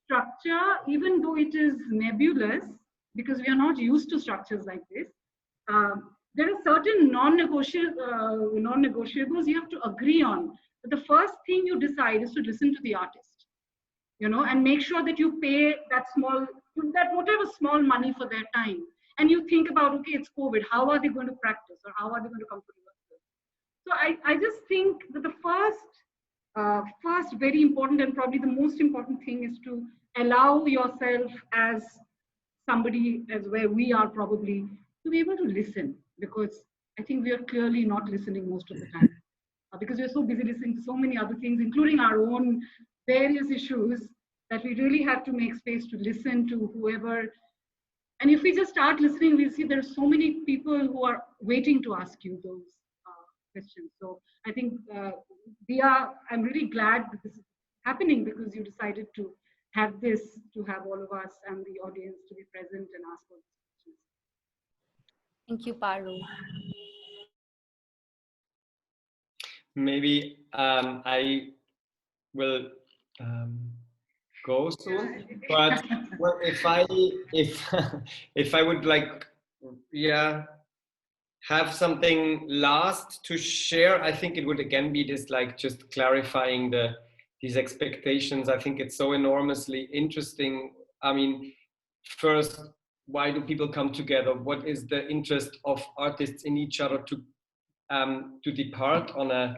structure, even though it is nebulous, because we are not used to structures like this, there are certain non-negotiables you have to agree on. But the first thing you decide is to listen to the artist, and make sure that you pay that whatever small money for their time. And you think about, okay, it's COVID, how are they going to practice, or how are they going to come to rehearsal? So I just think that the first very important and probably the most important thing is to allow yourself as somebody, as where we are probably, to be able to listen, because I think we are clearly not listening most of the time, because we are so busy listening to so many other things, including our own various issues, that we really have to make space to listen to whoever And if we just start listening, we'll see there's so many people who are waiting to ask you those questions. So I think, I'm really glad that this is happening, because you decided to have this, to have all of us and the audience to be present and ask all these questions. Thank you, Paru. Maybe I will go soon, but well, if I would like, yeah, have something last to share, I think it would again be this, like, just clarifying these expectations. I think it's so enormously interesting. I mean, first, why do people come together? What is the interest of artists in each other to depart on a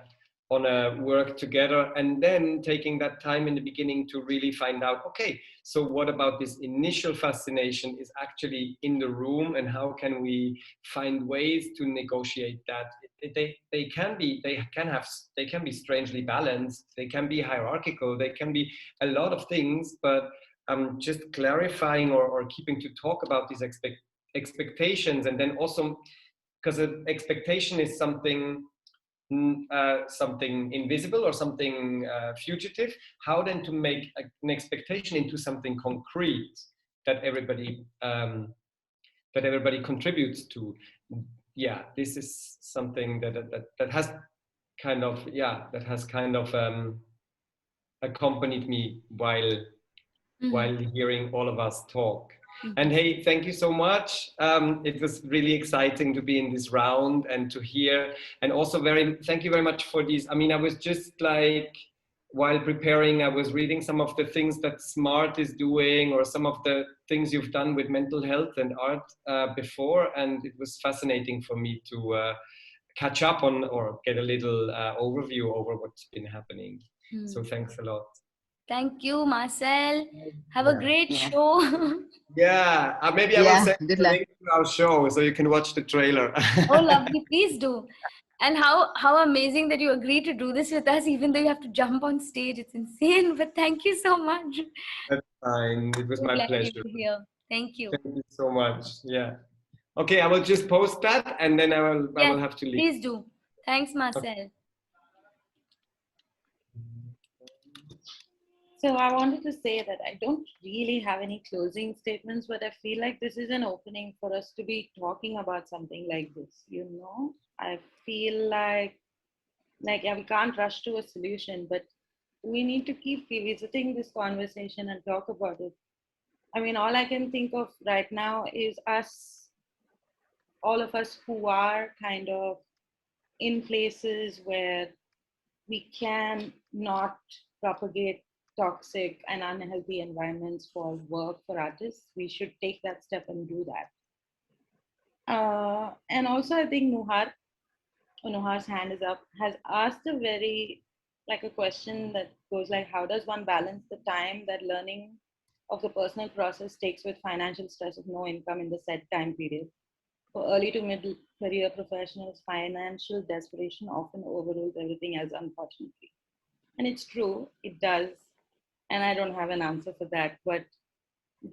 work together, and then taking that time in the beginning to really find out, okay, so what about this initial fascination is actually in the room, and how can we find ways to negotiate that? They can be strangely balanced, they can be hierarchical, they can be a lot of things, but just clarifying or keeping to talk about these expectations, and then also, because an expectation is something invisible or something fugitive, how then to make an expectation into something concrete that everybody contributes to. Yeah, this is something that has kind of accompanied me while hearing all of us talk. And hey, thank you so much. It was really exciting to be in this round and to hear, and also thank you very much for these. I mean, I was just like, while preparing, I was reading some of the things that SMART is doing, or some of the things you've done with mental health and art before, and it was fascinating for me to catch up on, or get a little overview over what's been happening. So thanks a lot. Thank you, Marcel. Have a great show. Yeah, maybe I will send you the link to our show so you can watch the trailer. Oh, lovely. Please do. And how amazing that you agreed to do this with us, even though you have to jump on stage. It's insane, but thank you so much. That's fine. It was So my glad pleasure. you're here. Thank you. Thank you so much. Yeah. Okay, I will just post that, and then I will have to leave. Please do. Thanks, Marcel. Okay. So I wanted to say that I don't really have any closing statements, but I feel like this is an opening for us to be talking about something like this, you know? I feel like yeah, we can't rush to a solution, but we need to keep revisiting this conversation and talk about it. I mean, all I can think of right now is all of us who are kind of in places where we can not propagate toxic and unhealthy environments for work for artists. We should take that step and do that. And also, I think Nuhar's hand is up, has asked a question that goes like, how does one balance the time that learning of the personal process takes with financial stress of no income in the set time period? For early to middle career professionals, financial desperation often overrules everything else, unfortunately. And it's true, it does. And I don't have an answer for that, but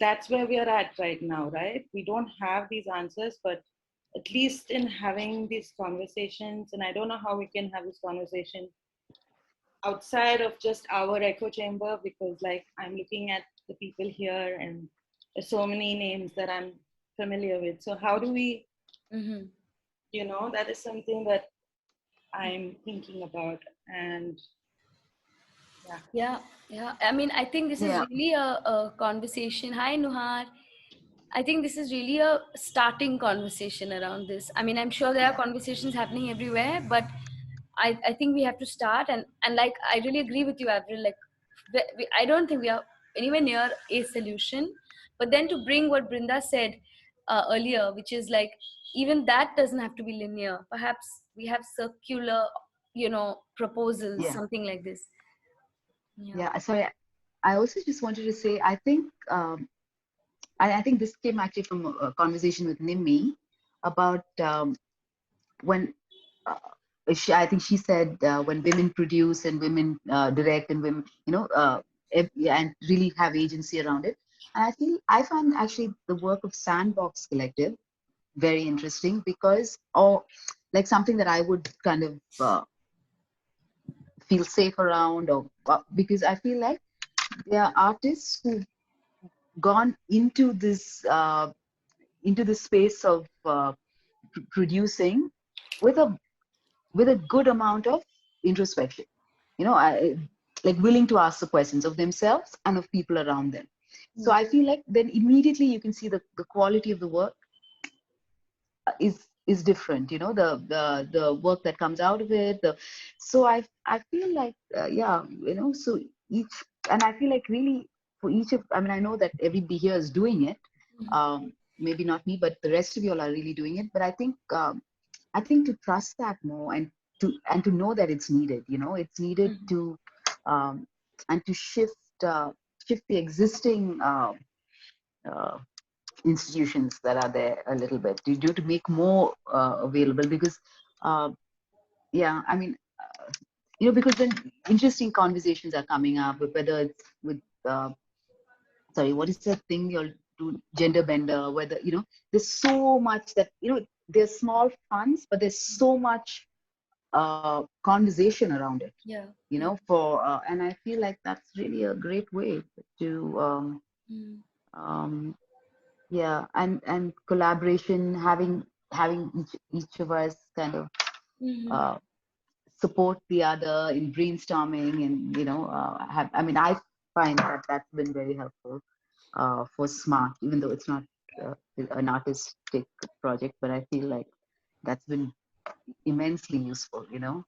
that's where we are at right now, right? We don't have these answers, but at least in having these conversations, and I don't know how we can have this conversation outside of just our echo chamber, because like I'm looking at the people here and there's so many names that I'm familiar with. So how do we, you know, that is something that I'm thinking about. And yeah. I mean, I think this is really a conversation. Hi, Nuhar. I think this is really a starting conversation around this. I mean, I'm sure there are conversations happening everywhere, but I think we have to start. And like, I really agree with you, Avril. Like, I don't think we are anywhere near a solution. But then to bring what Brinda said earlier, which is like, even that doesn't have to be linear. Perhaps we have circular, proposals, something like this. So I also just wanted to say, I think I think this came actually from a conversation with NIMI about when I think she said when women produce and women direct and women, and really have agency around it. And I find actually the work of Sandbox Collective very interesting because, or like something that I would kind of feel safe around, or because I feel like there are artists who've gone into the space of producing with a good amount of introspection. You know, like willing to ask the questions of themselves and of people around them. So I feel like then immediately you can see the quality of the work is different. You know, the work that comes out of it. So I feel like yeah, you know, so each, and I feel like really for each of, I mean, I know that everybody here is doing it. Maybe not me, but the rest of you all are really doing it. But I think to trust that more, and to know that it's needed. You know, it's needed to and to shift the existing institutions that are there a little bit to make more available, because yeah, I mean, you know, because then interesting conversations are coming up, whether it's with sorry, what is that thing you'll do, gender bender, whether, you know, there's so much that, you know, there's small funds, but there's so much conversation around it. Yeah. You know, for and I feel like that's really a great way to yeah, and collaboration, having each of us kind of support the other in brainstorming, and you know, I mean, I find that that's been very helpful for SMART, even though it's not an artistic project, but I feel like that's been immensely useful, you know.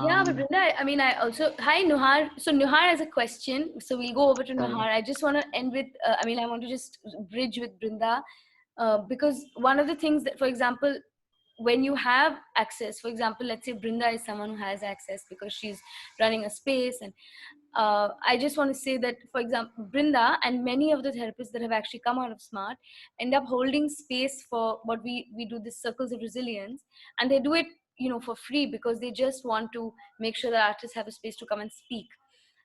Yeah, but Brinda, I mean, I also, hi Nuhar. So Nuhar has a question. So we'll go over to Sorry. Nuhar. I just want to end with, I mean, I want to just bridge with Brinda because one of the things that, for example, when you have access, for example, let's say Brinda is someone who has access because she's running a space, and I just want to say that, for example, Brinda and many of the therapists that have actually come out of SMART end up holding space for what we do, this circles of resilience, and they do it, you know, for free, because they just want to make sure that artists have a space to come and speak.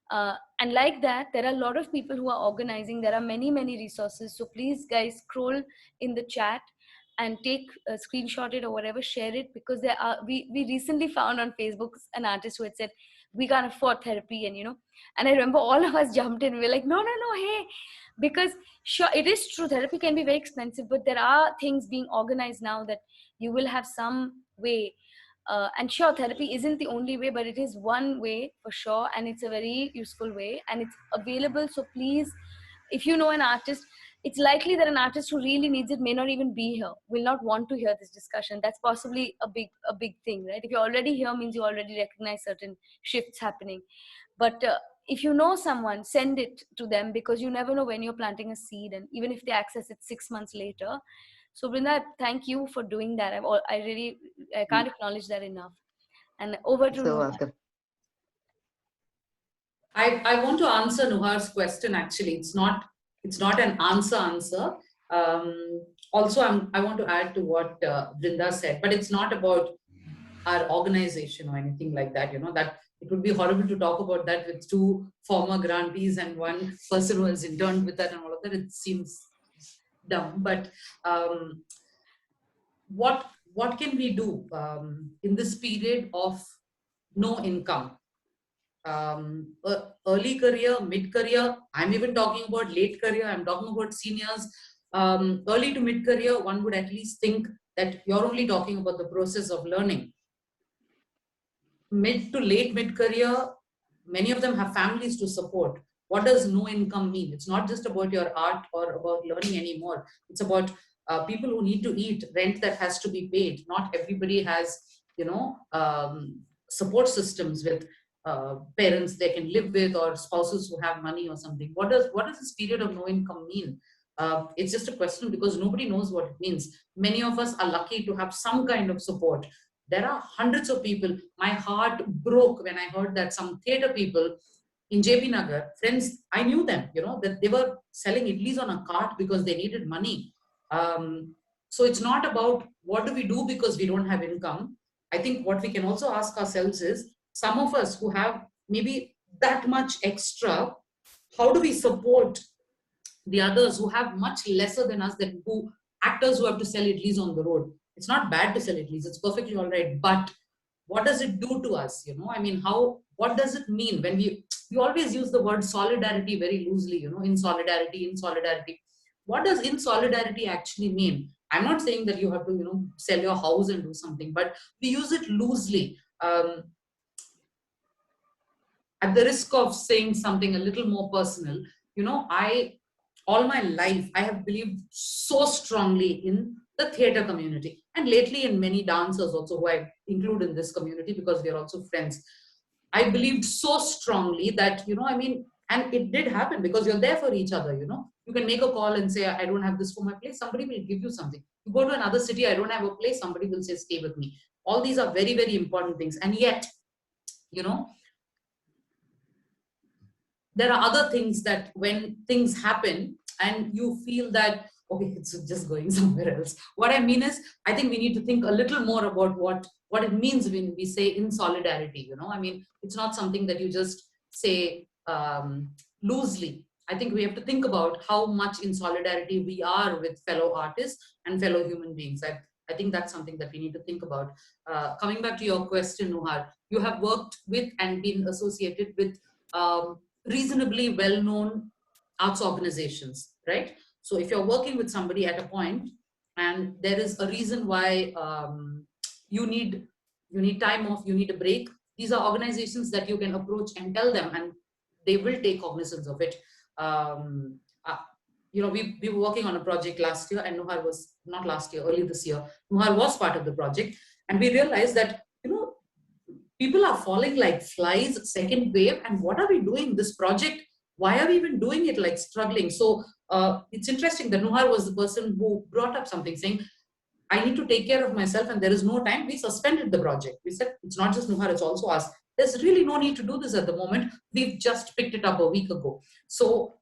And like that, there are a lot of people who are organizing. There are many resources, so please guys, scroll in the chat and take screenshot it or whatever, share it, because there are, we recently found on Facebook an artist who had said we can't afford therapy, and you know, and I remember all of us jumped in. We're like, no, hey, because sure, it is true, therapy can be very expensive, but there are things being organized now that you will have some way. And sure, therapy isn't the only way, but it is one way for sure, and it's a very useful way, and it's available. So please, if you know an artist, it's likely that an artist who really needs it may not even be here, will not want to hear this discussion. That's possibly a big thing, right? If you're already here, means you already recognize certain shifts happening. But if you know someone, send it to them, because you never know when you're planting a seed, and even if they access it 6 months later. So Brinda, thank you for doing that. I can't acknowledge that enough. And over to So Nuha. welcome. I want to answer Nuhar's question. Actually, it's not an answer. Also, I want to add to what Brinda said, but it's not about our organization or anything like that. You know, that it would be horrible to talk about that with two former grantees and one person who has interned with that and all of that. It seems dumb, but what can we do in this period of no income? Early career, mid career, I'm even talking about late career, I'm talking about seniors. Early to mid career, one would at least think that you're only talking about the process of learning. Mid to late mid career, many of them have families to support. What does no income mean? It's not just about your art or about learning anymore. It's about people who need to eat, rent that has to be paid. Not everybody has, you know, support systems with parents they can live with, or spouses who have money or something. What does this period of no income mean? It's just a question, because nobody knows what it means. Many of us are lucky to have some kind of support. There are hundreds of people. My heart broke when I heard that some theater people in JP Nagar, friends, I knew them, you know, that they were selling idlis on a cart because they needed money. So it's not about what do we do because we don't have income. I think what we can also ask ourselves is, some of us who have maybe that much extra, how do we support the others who have much lesser than us, that who actors who have to sell idlis on the road. It's not bad to sell idlis, it's perfectly all right, but what does it do to us? You know, I mean, what does it mean when we always use the word solidarity very loosely, you know, in solidarity. What does in solidarity actually mean? I'm not saying that you have to, you know, sell your house and do something, but we use it loosely. At the risk of saying something a little more personal, you know, all my life, I have believed so strongly in the theatre community, and lately in many dancers also who I include in this community because we are also friends. I believed so strongly that, you know, I mean, and it did happen because you're there for each other, you know. You can make a call and say, I don't have this for my place, somebody will give you something. You go to another city, I don't have a place, somebody will say, stay with me. All these are very, very important things. And yet, you know, there are other things that when things happen and you feel that, okay, it's just going somewhere else. What I mean is, I think we need to think a little more about what it means when we say in solidarity, you know. I mean, it's not something that you just say loosely. I think we have to think about how much in solidarity we are with fellow artists and fellow human beings. I think that's something that we need to think about. Coming back to your question, Nuhar, you have worked with and been associated with reasonably well-known arts organizations, right? So if you're working with somebody at a point and there is a reason why you need time off, you need a break, these are organizations that you can approach and tell them, and they will take cognizance of it. You know, we were working on a project last year, and Nuhar was, not last year, early this year, Nuhar was part of the project, and we realized that, you know, people are falling like flies, second wave, and what are we doing? This project, why are we even doing it, like struggling? So it's interesting that Nuhar was the person who brought up something saying, I need to take care of myself and there is no time. We suspended the project. We said, it's not just Nuhar, it's also us. There's really no need to do this at the moment. We've just picked it up a week ago. So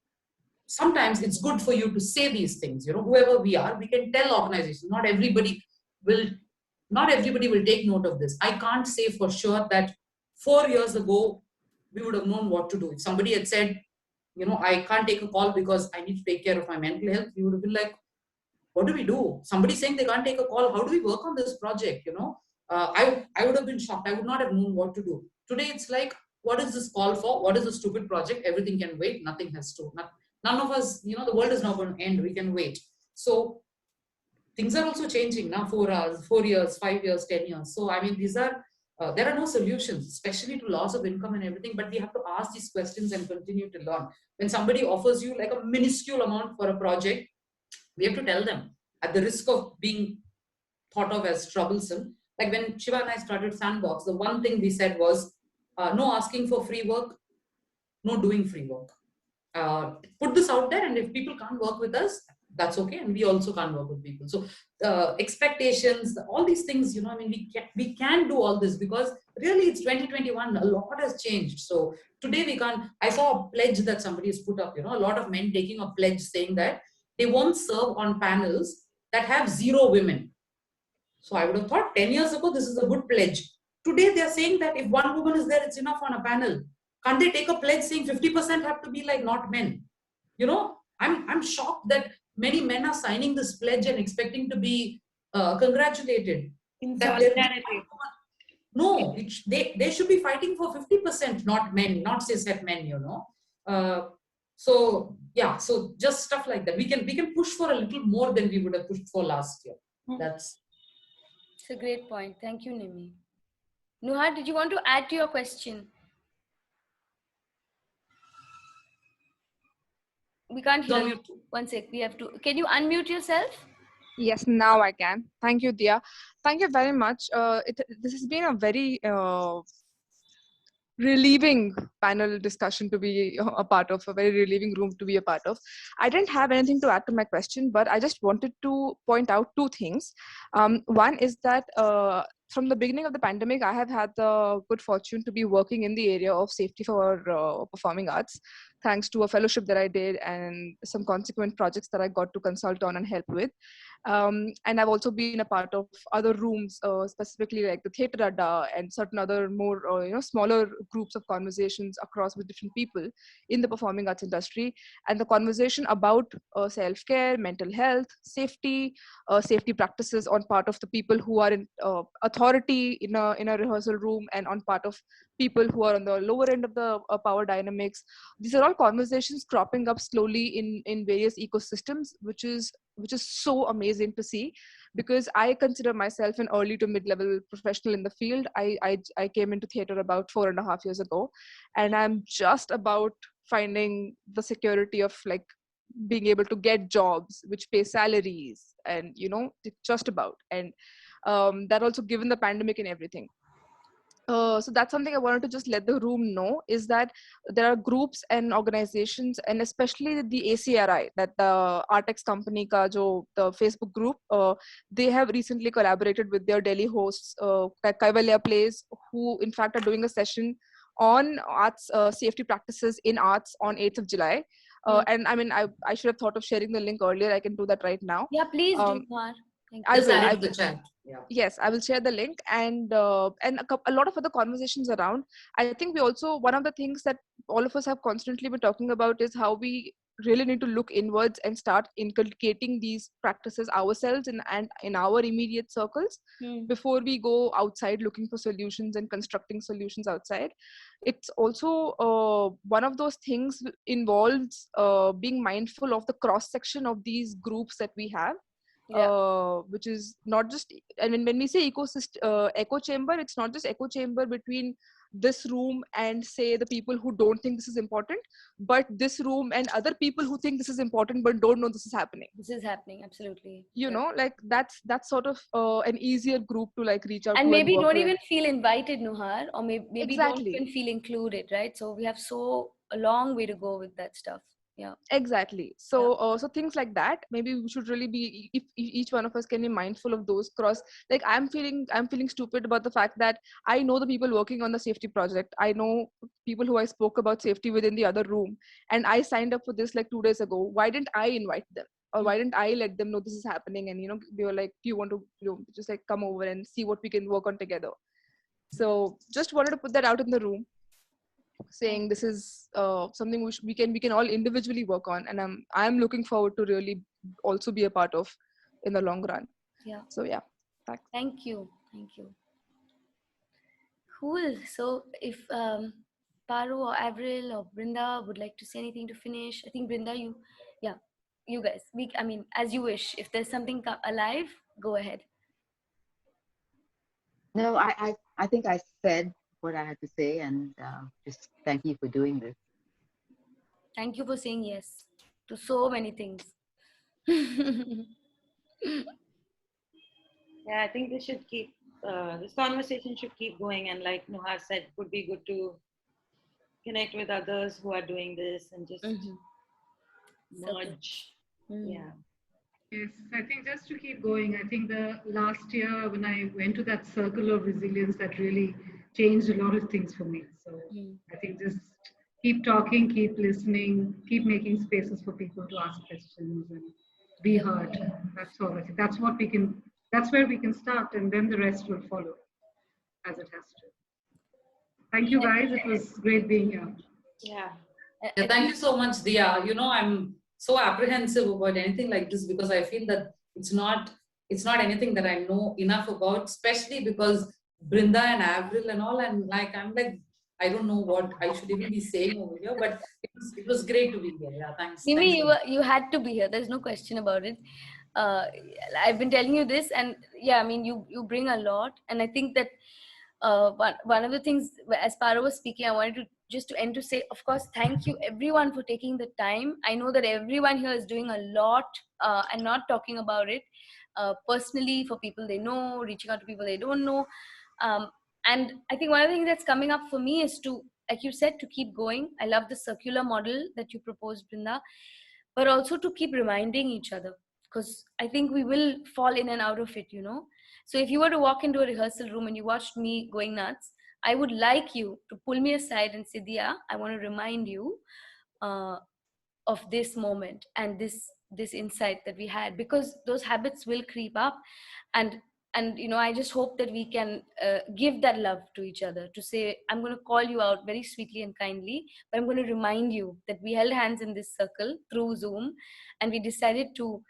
sometimes it's good for you to say these things, you know, whoever we are, we can tell organizations. Not everybody will take note of this. I can't say for sure that 4 years ago, we would have known what to do. If somebody had said, you know, I can't take a call because I need to take care of my mental health, we would have been like, what do we do? Somebody saying they can't take a call, how do we work on this project, you know? I would have been shocked. I would not have known what to do. Today, it's like, what is this call for? What is a stupid project? Everything can wait. Nothing has to. None of us, you know, the world is not going to end. We can wait. So things are also changing now, 4 hours, 4 years, 5 years, 10 years. So, I mean, these are, there are no solutions, especially to loss of income and everything, but we have to ask these questions and continue to learn. When somebody offers you like a minuscule amount for a project, we have to tell them, at the risk of being thought of as troublesome. Like when Shiva and I started Sandbox, the one thing we said was, no asking for free work, no doing free work. Put this out there, and if people can't work with us, that's okay, and we also can't work with people. So expectations, all these things, you know, I mean, we can do all this because really it's 2021, a lot has changed. So today we can't. I saw a pledge that somebody has put up, you know, a lot of men taking a pledge saying that they won't serve on panels that have 0 women. So I would have thought 10 years ago, this is a good pledge. Today they're saying that if 1 woman is there, it's enough on a panel. Can't they take a pledge saying 50% have to be like not men? You know, I'm shocked that many men are signing this pledge and expecting to be congratulated. In That solidarity. No, they should be fighting for 50%, not men, not cishet men, you know. So yeah, so just stuff like that. We can push for a little more than we would have pushed for last year. It's a great point. Thank you, Nimi. Nuhar, did you want to add to your question? We can't hear you. One sec. We have to. Can you unmute yourself? Yes, now I can. Thank you, Diya. Thank you very much. This has been a very relieving panel discussion to be a part of, a very relieving room to be a part of. I didn't have anything to add to my question, but I just wanted to point out 2 things. One is that from the beginning of the pandemic, I have had the good fortune to be working in the area of safety for performing arts. thanks to a fellowship that I did and some consequent projects that I got to consult on and help with. And I've also been a part of other rooms, specifically like the Theatre Adda and certain other more, smaller groups of conversations across with different people in the performing arts industry. And the conversation about self-care, mental health, safety practices on part of the people who are in authority in a rehearsal room, and on part of people who are on the lower end of the power dynamics. These are all conversations cropping up slowly in various ecosystems, which is so amazing to see, because I consider myself an early to mid-level professional in the field. I came into theater about 4.5 years ago, and I'm just about finding the security of like being able to get jobs which pay salaries, and just about. And that also given the pandemic and everything. So that's something I wanted to just let the room know, is that there are groups and organizations, and especially the ACRI, that the Artex company ka jo the Facebook group, they have recently collaborated with their Delhi hosts, Kaivalya Plays, who in fact are doing a session on arts safety practices in arts on 8th of July. And I mean, I should have thought of sharing the link earlier. I can do that right now. Yeah, please do, Mar. I Just will. add the chat. Yeah. Yes, I will share the link, and a lot of other conversations around. I think we also, one of the things that all of us have constantly been talking about is how we really need to look inwards and start inculcating these practices ourselves and in our immediate circles before we go outside looking for solutions and constructing solutions outside. It's also one of those things involves being mindful of the cross section of these groups that we have. Which is not just, I mean, when we say ecosystem, echo chamber, it's not just echo chamber between this room and say the people who don't think this is important, but this room and other people who think this is important but don't know this is happening. This is happening, absolutely. You know, like that's sort of an easier group to like reach out and to maybe and work don't with. even feel invited, Nuhar, or maybe Exactly. don't even feel included, right? So we have a long way to go with that stuff. Yeah, exactly. So so things like that, maybe we should really be, if each one of us can be mindful of those cross, like I'm feeling stupid about the fact that I know the people working on the safety project, I know people who I spoke about safety within the other room, and I signed up for this like 2 days ago. Why didn't I invite them, or why didn't I let them know this is happening? And they were like, do you want to just like come over and see what we can work on together? So just wanted to put that out in the room, saying this is something which we can all individually work on, and I'm looking forward to really also be a part of in the long run. yeah. So yeah, thanks. Thank you. Cool. So if Paru or Avril or Brinda would like to say anything to finish, I think Brinda, you guys, I mean, as you wish. If there's something alive, go ahead. No, I think I said what I had to say, and just thank you for doing this. Thank you for saying yes to so many things. Yeah, I think this should keep, this conversation should keep going. And like Nuhar said, it would be good to connect with others who are doing this and just merge. Yeah. Yes, I think just to keep going, I think the last year when I went to that circle of resilience, that really changed a lot of things for me. So I think just keep talking, keep listening, keep making spaces for people to ask questions and be heard. That's all. I think that's what we can, that's where we can start, and then the rest will follow as it has to. Thank you guys. It was great being here. Yeah, thank you so much, Diya. I'm so apprehensive about anything like this because I feel that it's not anything that I know enough about, especially because Brinda and Avril and all, and like I'm like, I don't know what I should even be saying over here, but it was great to be here. Yeah, thanks. Nimi, you had to be here. There's no question about it. I've been telling you this, and yeah, I mean, you bring a lot, and I think that one of the things, as Paro was speaking, I wanted to just to end to say, of course, thank you everyone for taking the time. I know that everyone here is doing a lot and not talking about it personally for people they know, reaching out to people they don't know. And I think one of the things that's coming up for me is to, like you said, to keep going. I love the circular model that you proposed, Brinda, but also to keep reminding each other, because I think we will fall in and out of it, So if you were to walk into a rehearsal room and you watched me going nuts, I would like you to pull me aside and say, Diya, I want to remind you of this moment and this insight that we had, because those habits will creep up. And I just hope that we can give that love to each other, to say, I'm going to call you out very sweetly and kindly, but I'm going to remind you that we held hands in this circle through Zoom, and we decided to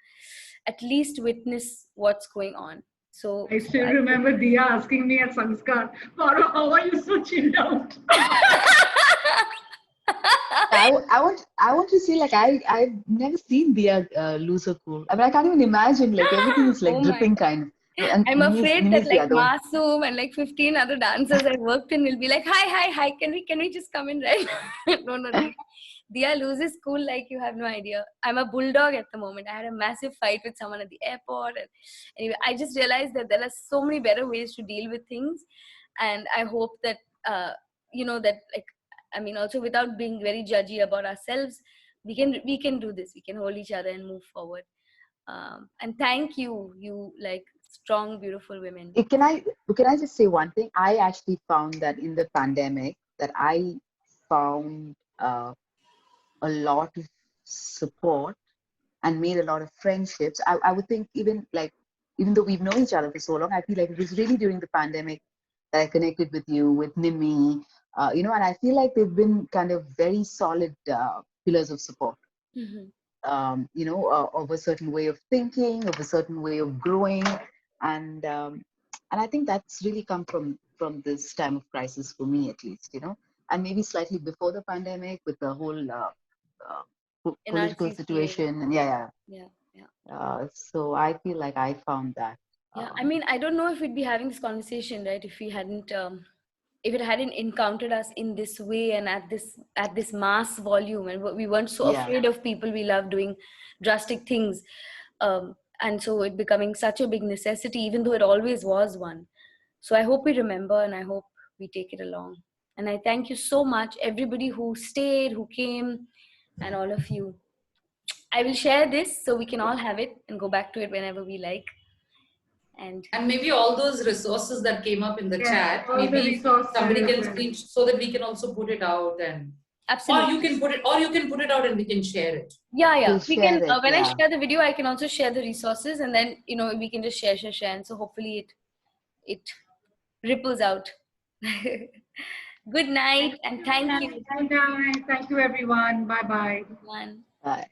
at least witness what's going on. So I still remember Diya asking me at Sanskar, Paro, how are you so chilled out? I want to see, like, I've never seen Diya lose her cool. I mean, I can't even imagine, like, everything is like Oh my dripping kind of. And I'm afraid Nimi's that the like other one. Masoom and like 15 other dancers I worked in will be like, hi, can we just come in, right? No. Diya loses cool like you have no idea. I'm a bulldog at the moment. I had a massive fight with someone at the airport, and anyway, I just realized that there are so many better ways to deal with things, and I hope that that, like, I mean, also without being very judgy about ourselves, we can do this. We can hold each other and move forward. And thank you like strong, beautiful women. Can I just say one thing? I actually found that in the pandemic that I found a lot of support and made a lot of friendships. I would think even though we've known each other for so long, I feel like it was really during the pandemic that I connected with you, with Nimi, and I feel like they've been kind of very solid pillars of support. Mm-hmm. Of a certain way of thinking, of a certain way of growing, and I think that's really come from this time of crisis for me, at least, and maybe slightly before the pandemic with the whole political situation, and yeah. so I feel like I found that. Yeah, I mean, I don't know if we'd be having this conversation, right, if it hadn't encountered us in this way and at this mass volume, and we weren't so afraid of people we love doing drastic things, and so it becoming such a big necessity, even though it always was one. So I hope we remember, and I hope we take it along. And I thank you so much, everybody who stayed, who came, and all of you. I will share this so we can all have it and go back to it whenever we like. And maybe all those resources that came up in the chat, maybe somebody can screen so that we can also put it out, and absolutely, or you can put it out and we can share it. Yeah. We can when I share the video, I can also share the resources, and then we can just share, and so hopefully it ripples out. Good night, and thank you. Good night. Thank you, everyone. Bye-bye. Bye.